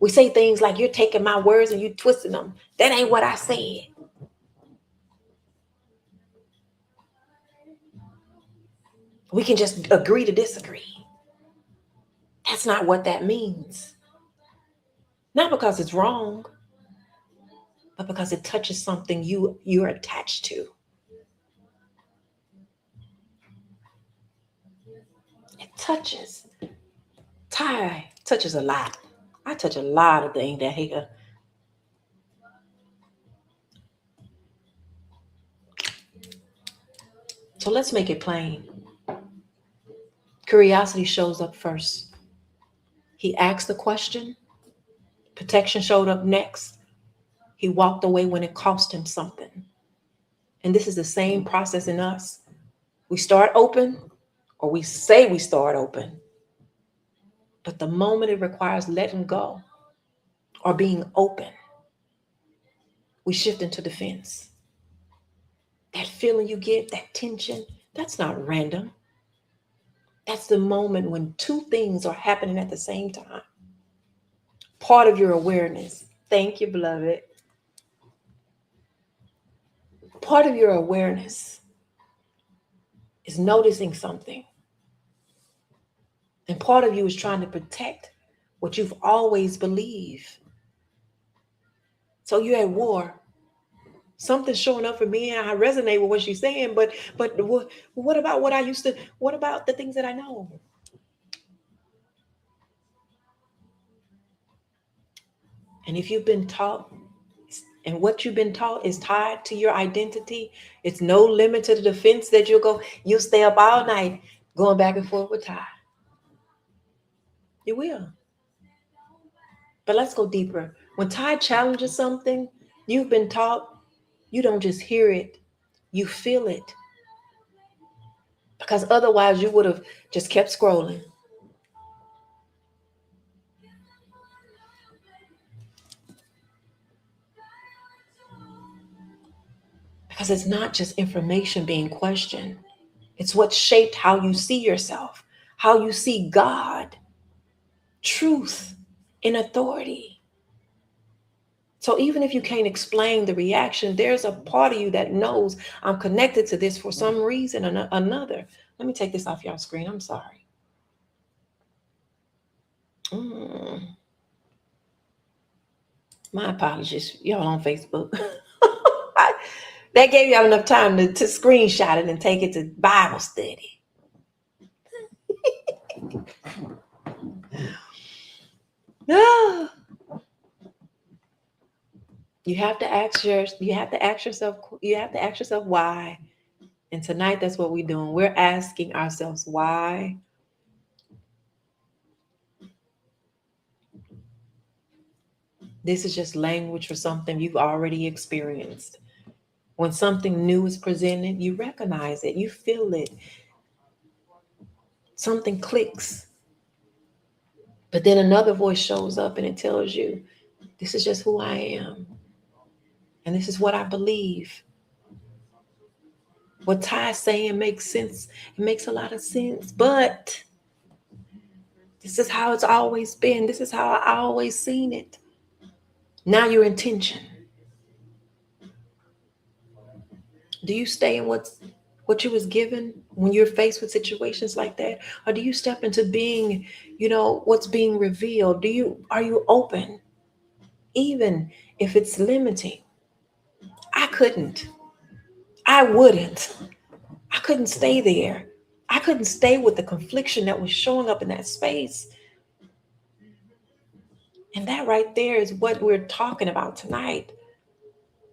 We say things like, you're taking my words and you twisting them. That ain't what I said. We can just agree to disagree. That's not what that means. Not because it's wrong, but because it touches something you're attached to. It touches. Ty touches a lot. I touch a lot of things that here. So let's make it plain. Curiosity shows up first. He asked the question. Protection showed up next. He walked away when it cost him something. And this is the same process in us. We start open, or we say we start open. But the moment it requires letting go or being open, we shift into defense. That feeling you get, that tension, that's not random. That's the moment when two things are happening at the same time. Part of your awareness. Thank you, beloved. Part of your awareness is noticing something. And part of you is trying to protect what you've always believed. So you're at war. Something's showing up for me and I resonate with what she's saying, but what about what about the things that I know? And if you've been taught, and what you've been taught is tied to your identity, it's no limit to the defense that you'll stay up all night going back and forth with Ty. You will. But let's go deeper When Ty challenges something you've been taught, you don't just hear it, you feel it. Because otherwise you would have just kept scrolling. Because it's not just information being questioned. It's what shaped how you see yourself, how you see God, truth, and authority. So even if you can't explain the reaction, there's a part of you that knows I'm connected to this for some reason or another. Let me take this off y'all's screen. I'm sorry. My apologies. Y'all on Facebook. That gave y'all enough time to screenshot it and take it to Bible study. No. You have to ask yourself why. And tonight that's what we're doing. We're asking ourselves why. This is just language for something you've already experienced. When something new is presented, you recognize it, you feel it. Something clicks. But then another voice shows up and it tells you, this is just who I am. And this is what I believe. What Ty's saying makes sense. It makes a lot of sense. But this is how it's always been. This is how I always seen it. Now your intention. Do you stay in what you was given when you're faced with situations like that? Or do you step into being, what's being revealed? Are you open? Even if it's limiting. I wouldn't. I couldn't stay there. I couldn't stay with the confliction that was showing up in that space. And that right there is what we're talking about tonight.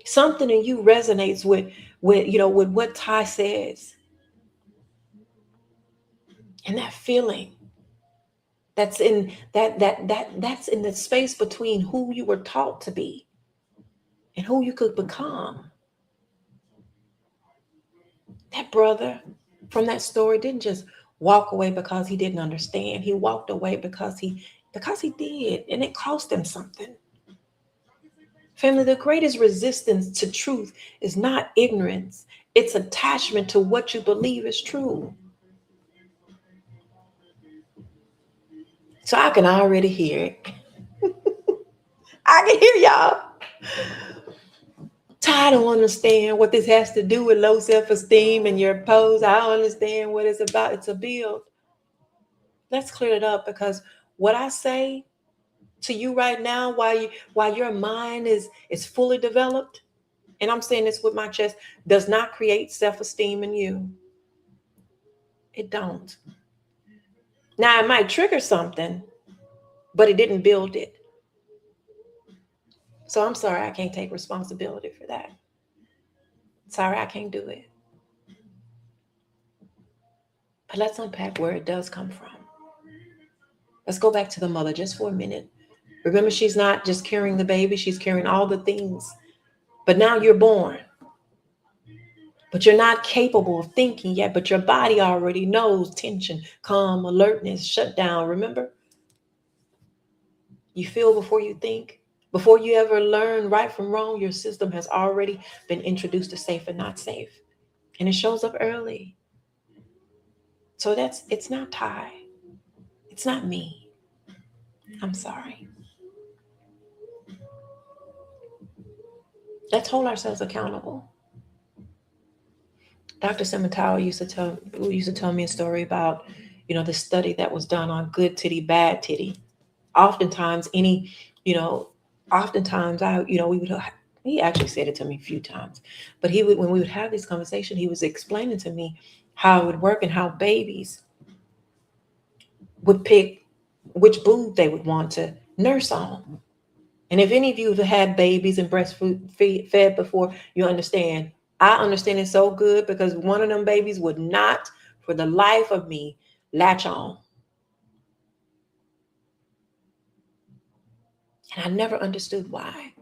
Something in you resonates with what Ty says. And that feeling that's in that's in the space between who you were taught to be and who you could become. That brother from that story didn't just walk away because he didn't understand. He walked away because he did, and it cost him something. Family, the greatest resistance to truth is not ignorance. It's attachment to what you believe is true. So I can already hear it. I can hear y'all. I don't understand what this has to do with low self-esteem and your pose. I don't understand what it's about. It's a build. Let's clear it up, because what I say to you right now, while your mind is fully developed, and I'm saying this with my chest, does not create self-esteem in you. It don't. Now it might trigger something, but it didn't build it. So I'm sorry, I can't take responsibility for that. Sorry, I can't do it. But let's unpack where it does come from. Let's go back to the mother just for a minute. Remember, she's not just carrying the baby, she's carrying all the things. But now you're born. But you're not capable of thinking yet, but your body already knows tension, calm, alertness, shut down. Remember? You feel before you think. Before you ever learn right from wrong, your system has already been introduced to safe and not safe. And it shows up early. So it's not Ty. It's not me. I'm sorry. Let's hold ourselves accountable. Dr. Simatawa used to tell me a story about, the study that was done on good titty, bad titty. Oftentimes, he actually said it to me a few times, but when we would have this conversation, he was explaining to me how it would work and how babies would pick which boob they would want to nurse on. And if any of you have had babies and breastfed before, you understand. I understand it so good, because one of them babies would not, for the life of me, latch on. And I never understood why.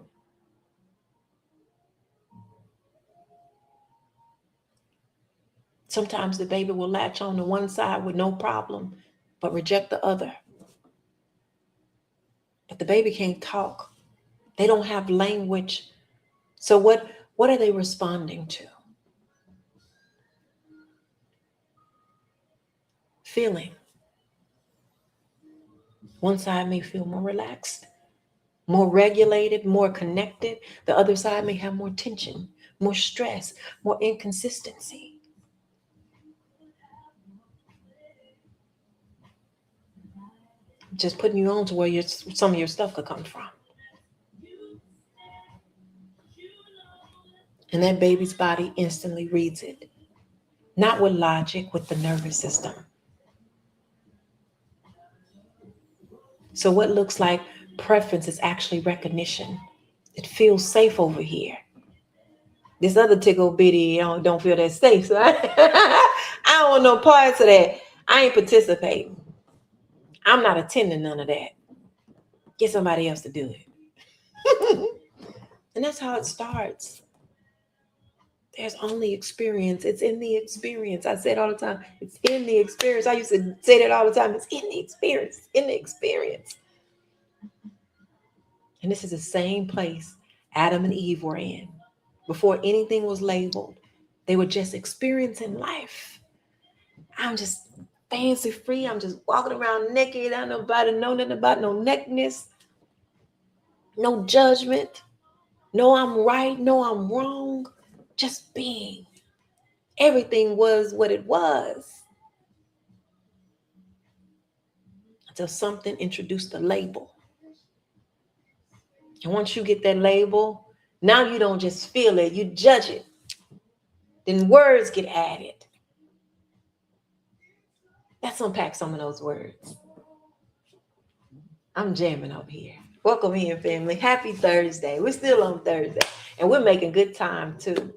Sometimes the baby will latch on to one side with no problem, but reject the other. But the baby can't talk. They don't have language. So what are they responding to? Feeling. One side may feel more relaxed, more regulated, more connected. The other side may have more tension, more stress, more inconsistency. Just putting you on to where some of your stuff could come from. And that baby's body instantly reads it. Not with logic, with the nervous system. So what looks like preference is actually recognition. It feels safe over here. This other tickle bitty don't feel that safe. So I don't want no parts of that. I ain't participating. I'm not attending none of that. Get somebody else to do it. And that's how it starts. There's only experience. It's in the experience. I say it all the time. It's in the experience. I used to say that all the time. It's in the experience. In the experience. And this is the same place Adam and Eve were in. Before anything was labeled, they were just experiencing life. I'm just fancy free. I'm just walking around naked. I don't nobody know nothing about no nakedness. No judgment. No, I'm right. No, I'm wrong. Just being. Everything was what it was. Until something introduced the label. And once you get that label, now you don't just feel it, you judge it. Then words get added. Let's unpack some of those words. I'm jamming up here. Welcome in, family. Happy Thursday. We're still on Thursday, and we're making good time too.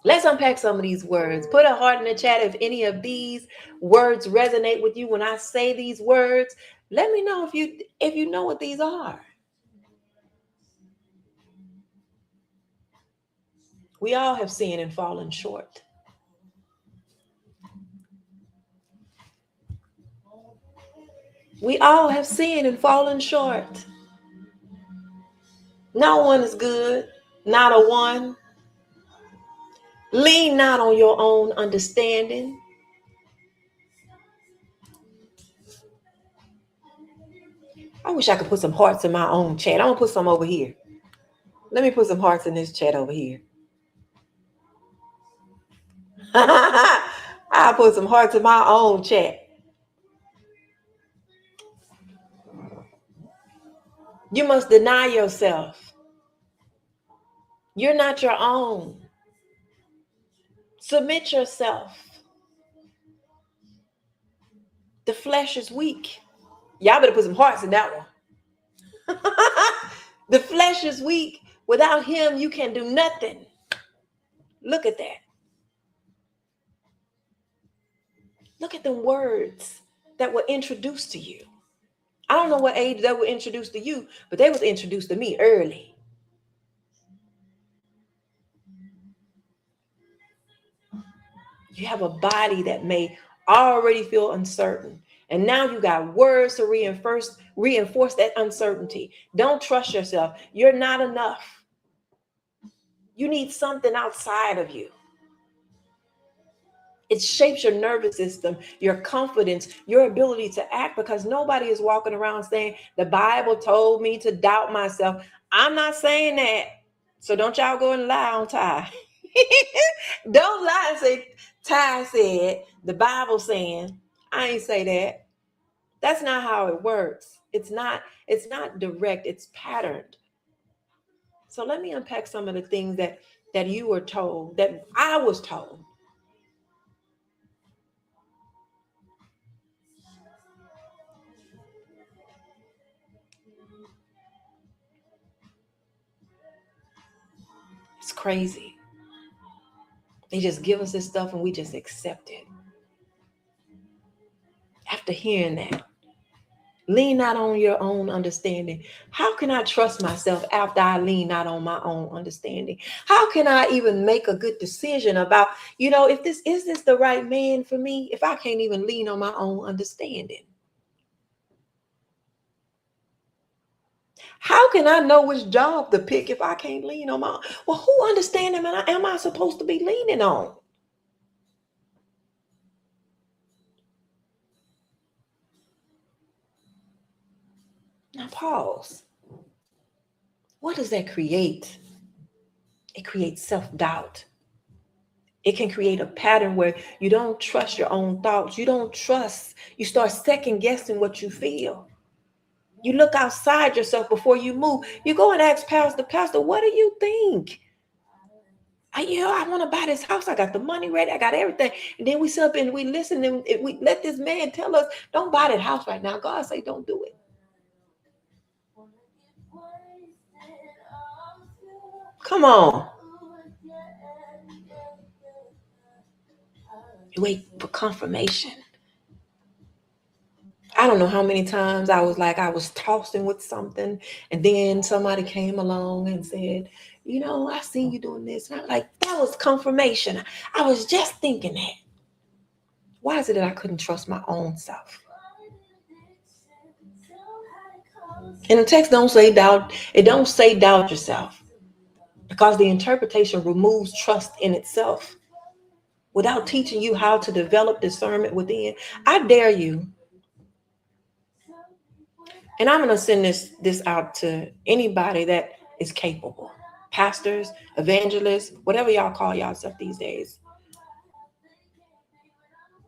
Let's unpack some of these words. Put a heart in the chat if any of these words resonate with you. When I say these words, let me know if you know what these are. We all have sinned and fallen short. We all have sinned and fallen short. No one is good, not a one. Lean not on your own understanding. I wish I could put some hearts in my own chat. I'm going to put some over here. Let me put some hearts in this chat over here. I'll put some hearts in my own chat. You must deny yourself. You're not your own. Submit yourself. The flesh is weak. Y'all better put some hearts in that one. The flesh is weak. Without him, you can do nothing. Look at that. Look at the words that were introduced to you. I don't know what age they were introduced to you, but they was introduced to me early. You have a body that may already feel uncertain. And now you got words to reinforce that uncertainty. Don't trust yourself. You're not enough. You need something outside of you. It shapes your nervous system, your confidence, your ability to act, because nobody is walking around saying, the Bible told me to doubt myself. I'm not saying that. So don't y'all go and lie on Ty. Don't lie and say, Ty said, the Bible saying. I ain't say that. That's not how it works. It's not direct, it's patterned. So let me unpack some of the things that you were told, that I was told. It's crazy. They just give us this stuff and we just accept it. After hearing that, Lean not on your own understanding. How can I trust myself after I lean not on my own understanding? How can I even make a good decision about, if this is this the right man for me, if I can't even lean on my own understanding? How can I know which job to pick if I can't lean on my own? Well, who understanding am I supposed to be leaning on? Now pause. What does that create? It creates self-doubt. It can create a pattern where you don't trust your own thoughts. You start second guessing what you feel. You look outside yourself before you move. You go and ask Pastor, what do you think? I want to buy this house. I got the money ready. I got everything. And then we sit up and we listen and we let this man tell us, don't buy that house right now. God say, don't do it. Come on. You wait for confirmation. I don't know how many times I was tossing with something, and then somebody came along and said, I seen you doing this. And I'm like, that was confirmation. I was just thinking that. Why is it that I couldn't trust my own self? And the text don't say doubt. It don't say doubt yourself, because the interpretation removes trust in itself without teaching you how to develop discernment within. I dare you. And I'm going to send this out to anybody that is capable. Pastors, evangelists, whatever y'all call yourself these days.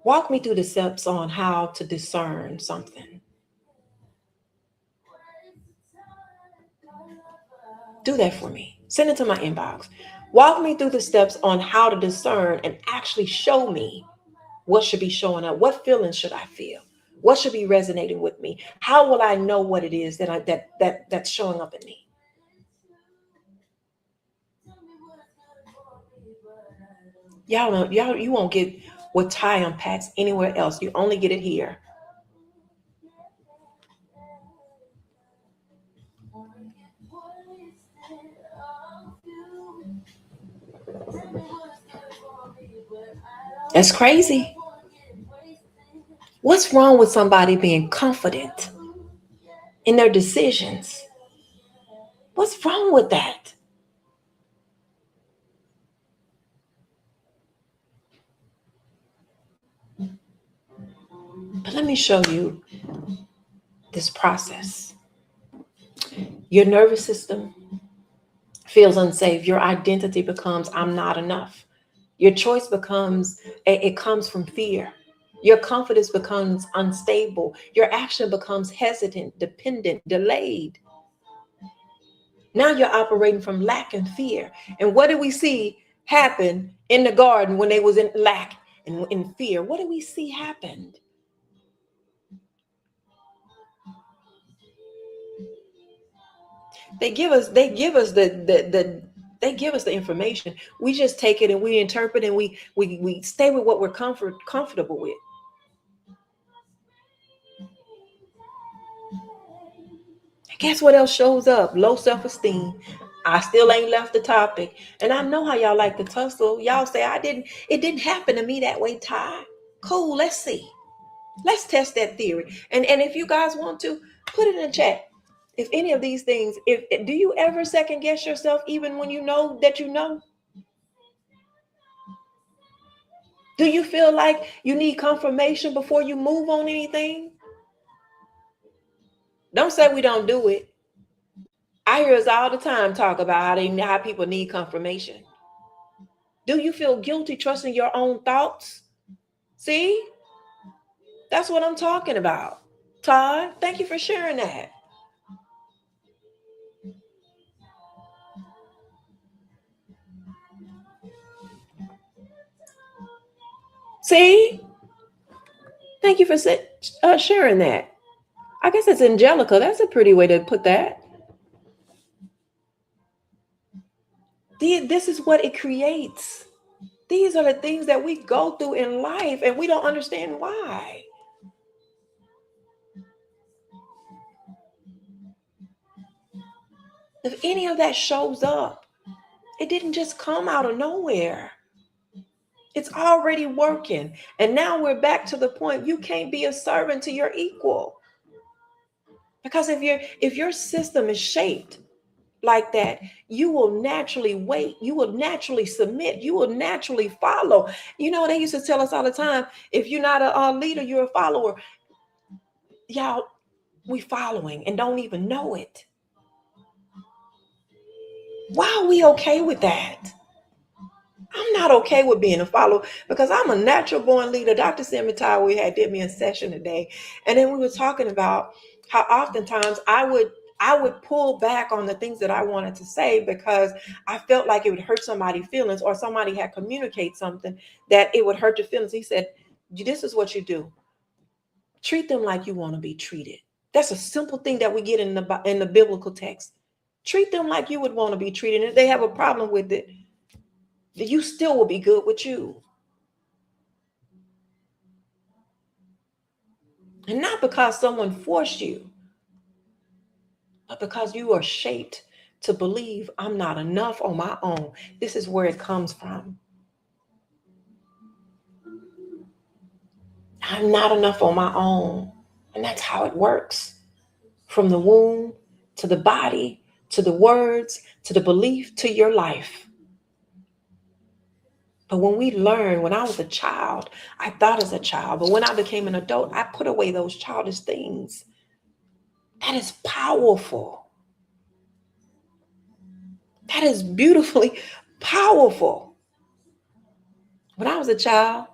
Walk me through the steps on how to discern something. Do that for me. Send it to my inbox. Walk me through the steps on how to discern and actually show me what should be showing up. What feelings should I feel? What should be resonating with me? How will I know what it is that's showing up in me? You won't get what Ty unpacks anywhere else. You only get it here. That's crazy. What's wrong with somebody being confident in their decisions? What's wrong with that? But let me show you this process. Your nervous system feels unsafe. Your identity becomes, I'm not enough. Your choice becomes, it comes from fear. Your confidence becomes unstable. Your action becomes hesitant, dependent, delayed. Now you're operating from lack and fear. And what do we see happen in the garden when they was in lack and in fear? What do we see happened? They give us the information. We just take it and we interpret and we stay with what we're comfortable with. And guess what else shows up? Low self-esteem. I still ain't left the topic. And I know how y'all like to tussle. Y'all say it didn't happen to me that way, Ty. Cool, let's see. Let's test that theory. And if you guys want to, put it in the chat. If any of these things, do you ever second guess yourself even when you know that you know? Do you feel like you need confirmation before you move on anything? Don't say we don't do it. I hear us all the time talk about how people need confirmation. Do you feel guilty trusting your own thoughts? See? That's what I'm talking about. Todd, thank you for sharing that. See? Thank you for sharing that. I guess it's Angelica. That's a pretty way to put that. This is what it creates. These are the things that we go through in life and we don't understand why. If any of that shows up, it didn't just come out of nowhere. It's already working. And now we're back to the point you can't be a servant to your equal. Because if your system is shaped like that, you will naturally wait, you will naturally submit, you will naturally follow. You know, they used to tell us all the time, if you're not a leader, you're a follower. Y'all, we following and don't even know it. Why are we okay with that? I'm not okay with being a follower because I'm a natural born leader. Dr. Simitawa, we did me a session today, and then we were talking about how oftentimes I would pull back on the things that I wanted to say because I felt like it would hurt somebody's feelings, or somebody had communicated something that it would hurt their feelings. He said, this is what you do. Treat them like you want to be treated. That's a simple thing that we get in the biblical text. Treat them like you would want to be treated. And if they have a problem with it, you still will be good with you. And not because someone forced you, but because you are shaped to believe I'm not enough on my own. This is where it comes from. I'm not enough on my own. And that's how it works. From the womb to the body, to the words, to the belief, to your life. But when we learn, when I was a child, I thought as a child, but when I became an adult, I put away those childish things. That is powerful. That is beautifully powerful. When I was a child,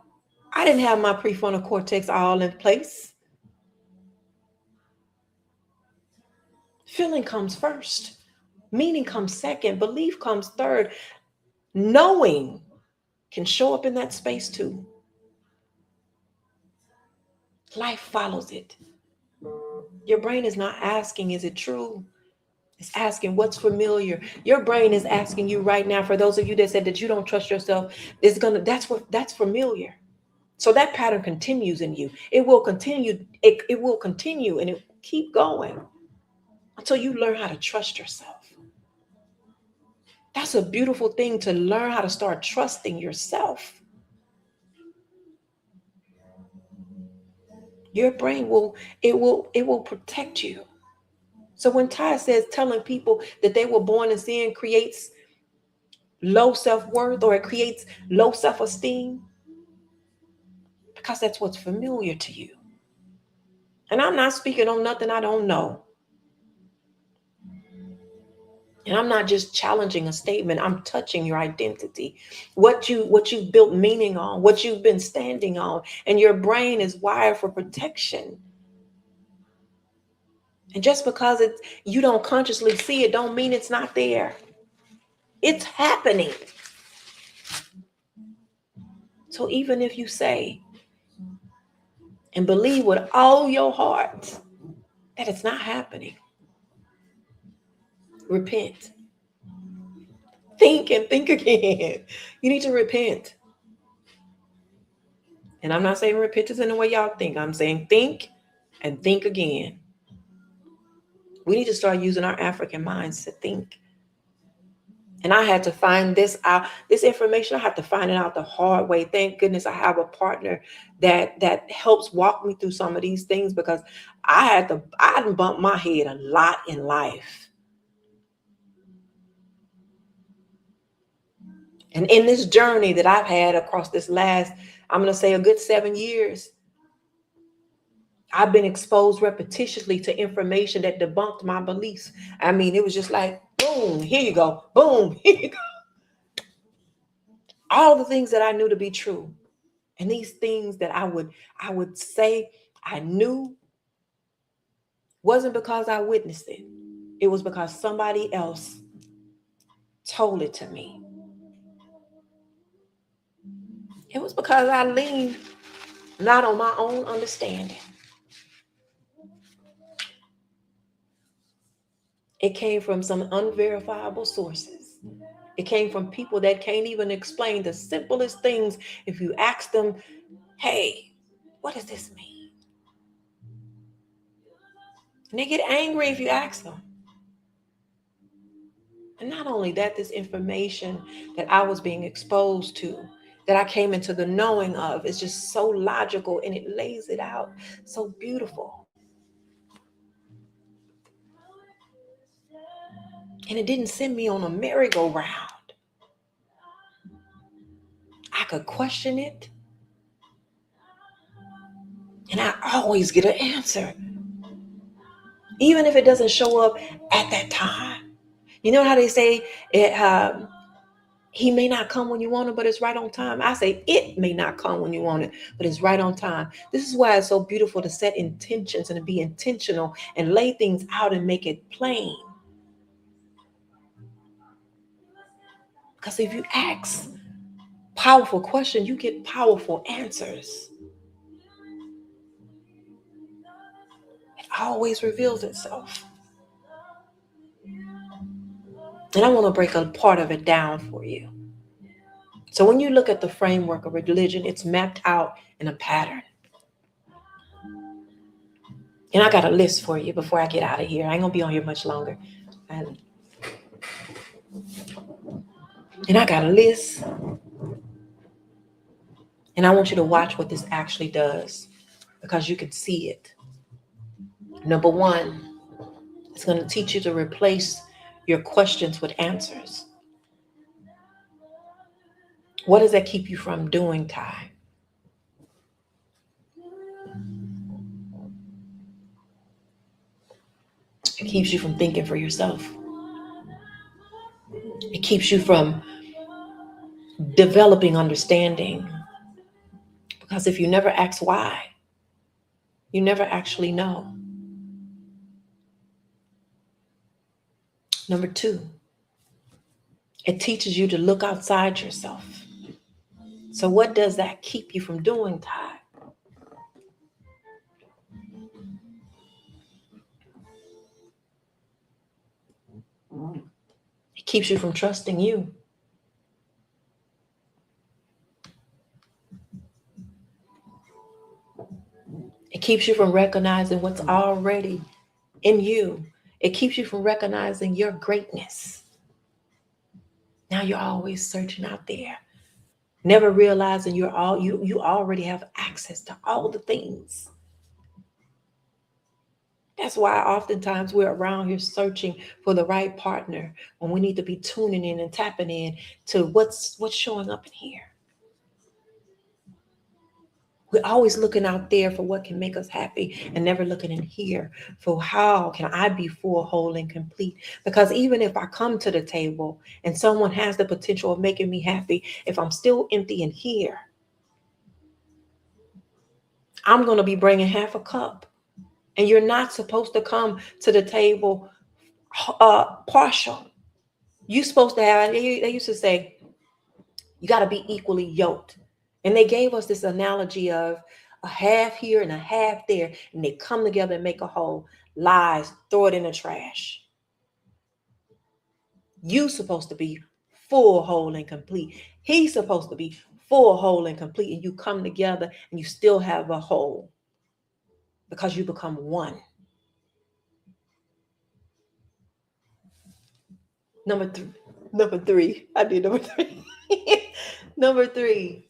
I didn't have my prefrontal cortex all in place. Feeling comes first. Meaning comes second. Belief comes third. Knowing can show up in that space too. Life follows it. Your brain is not asking, is it true? It's asking what's familiar. Your brain is asking you right now, for those of you that said that you don't trust yourself, that's familiar. So that pattern continues in you. It will continue. It will continue and it will keep going until you learn how to trust yourself. That's a beautiful thing, to learn how to start trusting yourself. Your brain will protect you. So when Ty says telling people that they were born in sin creates low self-worth, or it creates low self-esteem, because that's what's familiar to you. And I'm not speaking on nothing I don't know. And I'm not just challenging a statement. I'm touching your identity, what you've built meaning on, what you've been standing on. And your brain is wired for protection. And just because you don't consciously see it, don't mean it's not there. It's happening. So even if you say and believe with all your heart that it's not happening, repent. Think and think again. You need to repent. And I'm not saying repentance in the way y'all think. I'm saying think and think again. We need to start using our African minds to think. And I had to find this out, this information. I had to find it out the hard way. Thank goodness I have a partner that helps walk me through some of these things, because I hadn't bumped my head a lot in life. And in this journey that I've had across this last, I'm going to say a good 7 years, I've been exposed repetitiously to information that debunked my beliefs. I mean, it was just like, boom, here you go. Boom, here you go. All the things that I knew to be true. And these things that I would say I knew wasn't because I witnessed it. It was because somebody else told it to me. It was because I leaned not on my own understanding. It came from some unverifiable sources. It came from people that can't even explain the simplest things. If you ask them, hey, what does this mean? And they get angry if you ask them. And not only that, this information that I was being exposed to, that I came into the knowing of, is just so logical, and it lays it out so beautiful. And it didn't send me on a merry-go-round. I could question it, and I always get an answer, even if it doesn't show up at that time. You know how they say he may not come when you want it, but it's right on time. I say it may not come when you want it, but it's right on time. This is why it's so beautiful to set intentions and to be intentional and lay things out and make it plain. Because if you ask powerful questions, you get powerful answers. It always reveals itself. And I want to break a part of it down for you. So when you look at the framework of religion, it's mapped out in a pattern. And I got a list for you before I get out of here. I ain't going to be on here much longer. And I got a list. And I want you to watch what this actually does, because you can see it. Number one, it's going to teach you to replace your questions with answers. What does that keep you from doing, Ty? It keeps you from thinking for yourself. It keeps you from developing understanding. Because if you never ask why, you never actually know. Number two, it teaches you to look outside yourself. So what does that keep you from doing, Ty? It keeps you from trusting you. It keeps you from recognizing what's already in you. It keeps you from recognizing your greatness. Now you're always searching out there, never realizing you already have access to all the things. That's why oftentimes we're around here searching for the right partner when we need to be tuning in and tapping in to what's showing up in here. We're always looking out there for what can make us happy and never looking in here for how can I be full, whole, and complete. Because even if I come to the table and someone has the potential of making me happy, if I'm still empty in here, I'm going to be bringing half a cup. And you're not supposed to come to the table partial. You're supposed to have, they used to say, you got to be equally yoked. And they gave us this analogy of a half here and a half there, and they come together and make a whole. Lies, throw it in the trash. You're supposed to be full, whole, and complete. He's supposed to be full, whole, and complete, and you come together and you still have a whole because you become one. Number three. I did number three. Number three.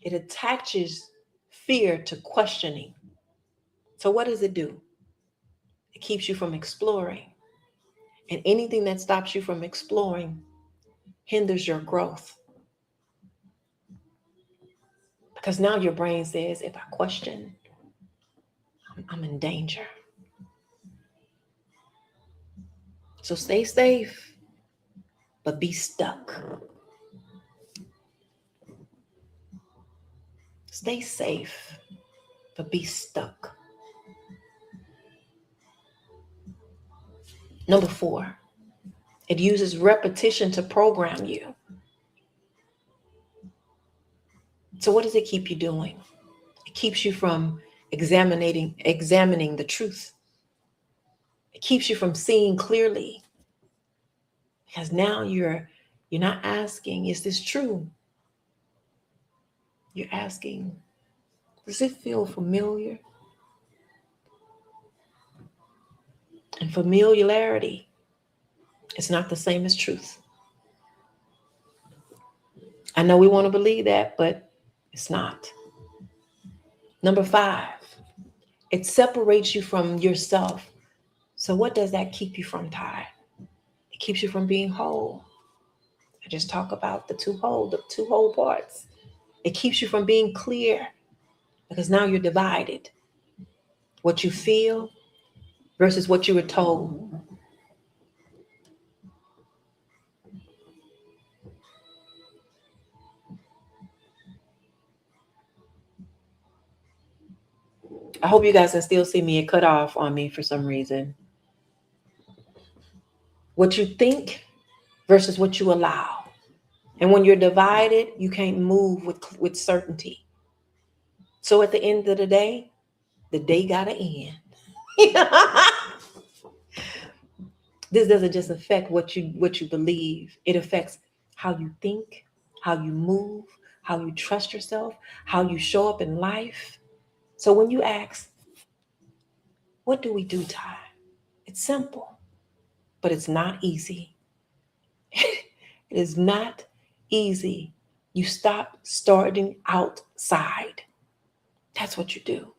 It attaches fear to questioning. So what does it do? It keeps you from exploring. And anything that stops you from exploring hinders your growth. Because now your brain says, if I question, I'm in danger. So stay safe, but be stuck. Stay safe, but be stuck. Number 4, it uses repetition to program you. So what does it keep you doing? It keeps you from examining the truth. It keeps you from seeing clearly. Because now you're not asking, is this true? You're asking, does it feel familiar? And familiarity It's not the same as truth. I know we want to believe that, but it's not. Number 5, it separates you from yourself. So what does that keep you from, Ty? It keeps you from being whole. I just talk about the two whole parts. It keeps you from being clear because now you're divided. What you feel versus what you were told. I hope you guys can still see me. It cut off on me for some reason. What you think versus what you allow. And when you're divided, you can't move with certainty. So at the end of the day gotta end. This doesn't just affect what you believe. It affects how you think, how you move, how you trust yourself, how you show up in life. So when you ask, what do we do, Ty? It's simple, but it's not easy. It is not easy. You stop starting outside. That's what you do.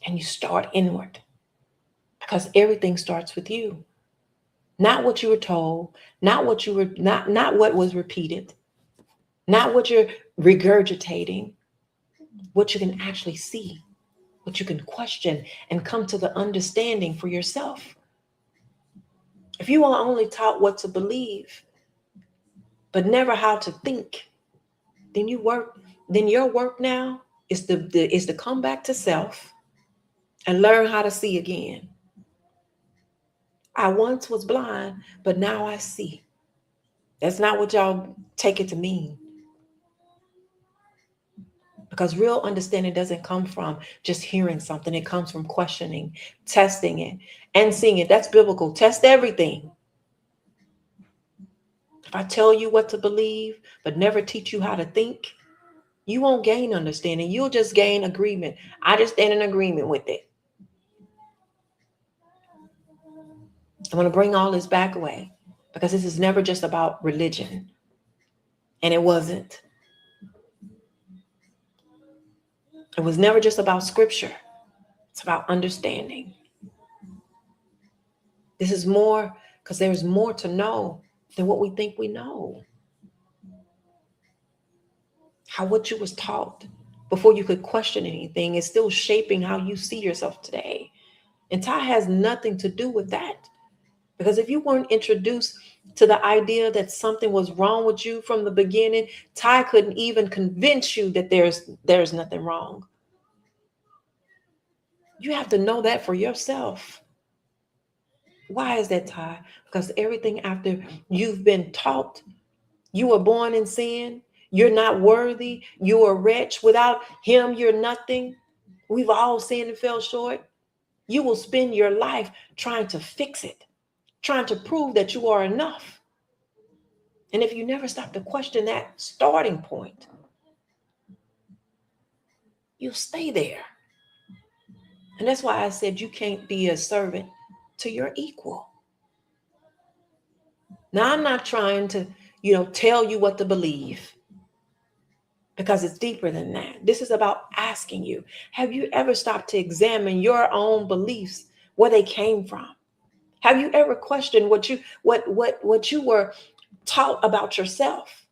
And you start inward. Because everything starts with you. Not what you were told, not what was repeated, not what you're regurgitating, what you can actually see, what you can question and come to the understanding for yourself. If you are only taught what to believe, but never how to think, then your work now is to come back to self and learn how to see again. I once was blind, but now I see. That's not what y'all take it to mean. Because real understanding doesn't come from just hearing something. It comes from questioning, testing it, and seeing it. That's biblical. Test everything. If I tell you what to believe, but never teach you how to think, you won't gain understanding. You'll just gain agreement. I just stand in agreement with it. I want to bring all this back away because this is never just about religion. And it wasn't. It was never just about scripture. It's about understanding. This is more because there's more to know than what we think we know. How what you was taught before you could question anything is still shaping how you see yourself today. And Ty has nothing to do with that. Because if you weren't introduced to the idea that something was wrong with you from the beginning, Ty couldn't even convince you that there's nothing wrong. You have to know that for yourself. Why is that, Ty? Because everything after you've been taught, you were born in sin, you're not worthy, you're a wretch, without him, you're nothing. We've all sinned and fell short. You will spend your life trying to fix it, trying to prove that you are enough. And if you never stop to question that starting point, you'll stay there. And that's why I said you can't be a servant to your equal. Now, I'm not trying to, tell you what to believe, because it's deeper than that. This is about asking you, have you ever stopped to examine your own beliefs, where they came from? Have you ever questioned what you were taught about yourself?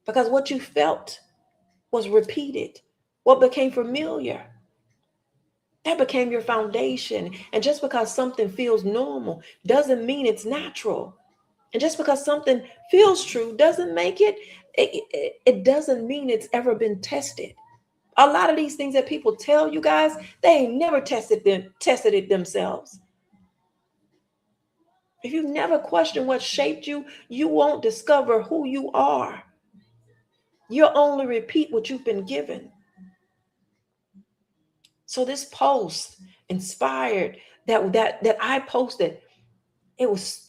Because what you felt was repeated. What became familiar, that became your foundation. And just because something feels normal doesn't mean it's natural. And just because something feels true doesn't make it doesn't mean it's ever been tested. A lot of these things that people tell you guys, they ain't never tested it themselves. If you never question what shaped you, you won't discover who you are. You'll only repeat what you've been given. So this post inspired that I posted. It was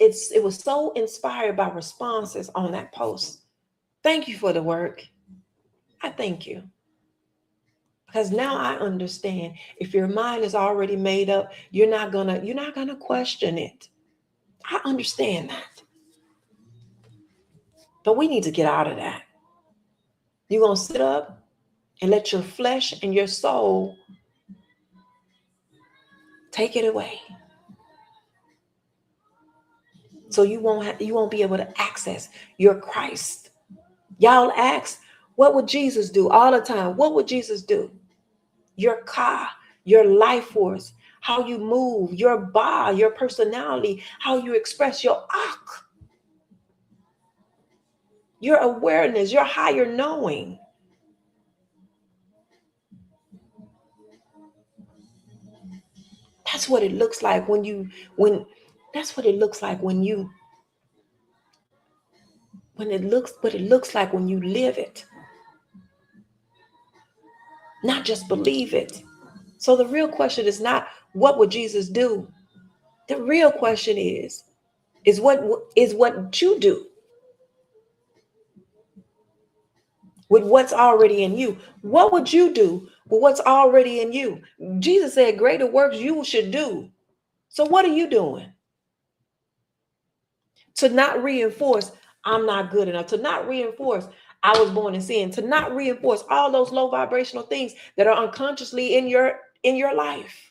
so inspired by responses on that post. Thank you for the work. I thank you. Because now I understand, if your mind is already made up, you're not gonna question it. I understand that. But we need to get out of that. You're gonna sit up and let your flesh and your soul take it away. So you won't be able to access your Christ. Y'all ask, what would Jesus do all the time? What would Jesus do? Your car, your life force, how you move, your body, your personality, how you express your akh, your awareness, your higher knowing. That's what it looks like when you live it. Not just believe it. So the real question is not what would Jesus do? The real question is what you do with what's already in you. What would you do with what's already in you? Jesus said, greater works you should do. So what are you doing? To not reinforce, I'm not good enough. To not reinforce, I was born in sin. To not reinforce all those low vibrational things that are unconsciously in your life.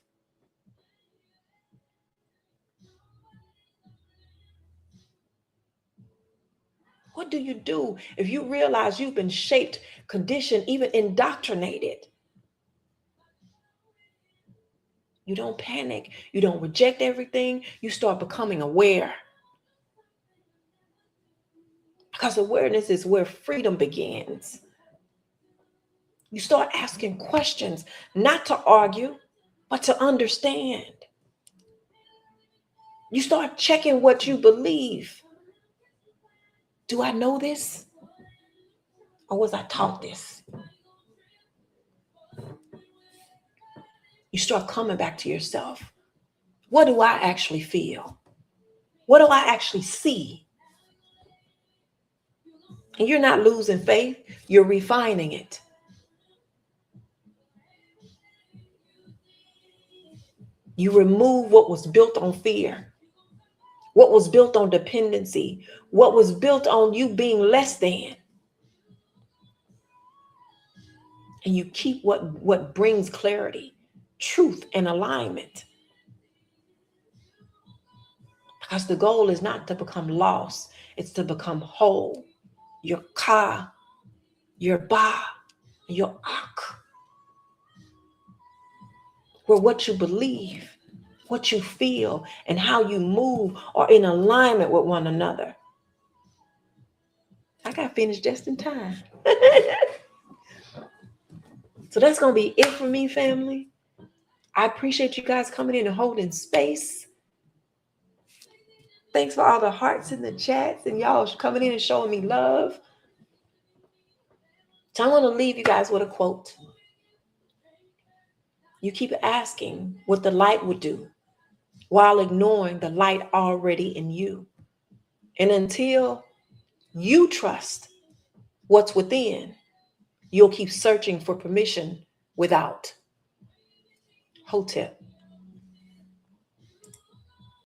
What do you do if you realize you've been shaped, conditioned, even indoctrinated? You don't panic. You don't reject everything. You start becoming aware. Because awareness is where freedom begins. You start asking questions, not to argue, but to understand. You start checking what you believe. Do I know this? Or was I taught this? You start coming back to yourself. What do I actually feel? What do I actually see? And you're not losing faith, you're refining it. You remove what was built on fear, what was built on dependency, what was built on you being less than. And you keep what brings clarity, truth, and alignment. Because the goal is not to become lost, it's to become whole. Your ka, your ba, your ak. Where what you believe, what you feel, and how you move are in alignment with one another. I got finished just in time. So that's going to be it for me, family. I appreciate you guys coming in and holding space. Thanks for all the hearts in the chats and y'all coming in and showing me love. So I want to leave you guys with a quote. You keep asking what the light would do while ignoring the light already in you. And until you trust what's within, you'll keep searching for permission without. Hotep.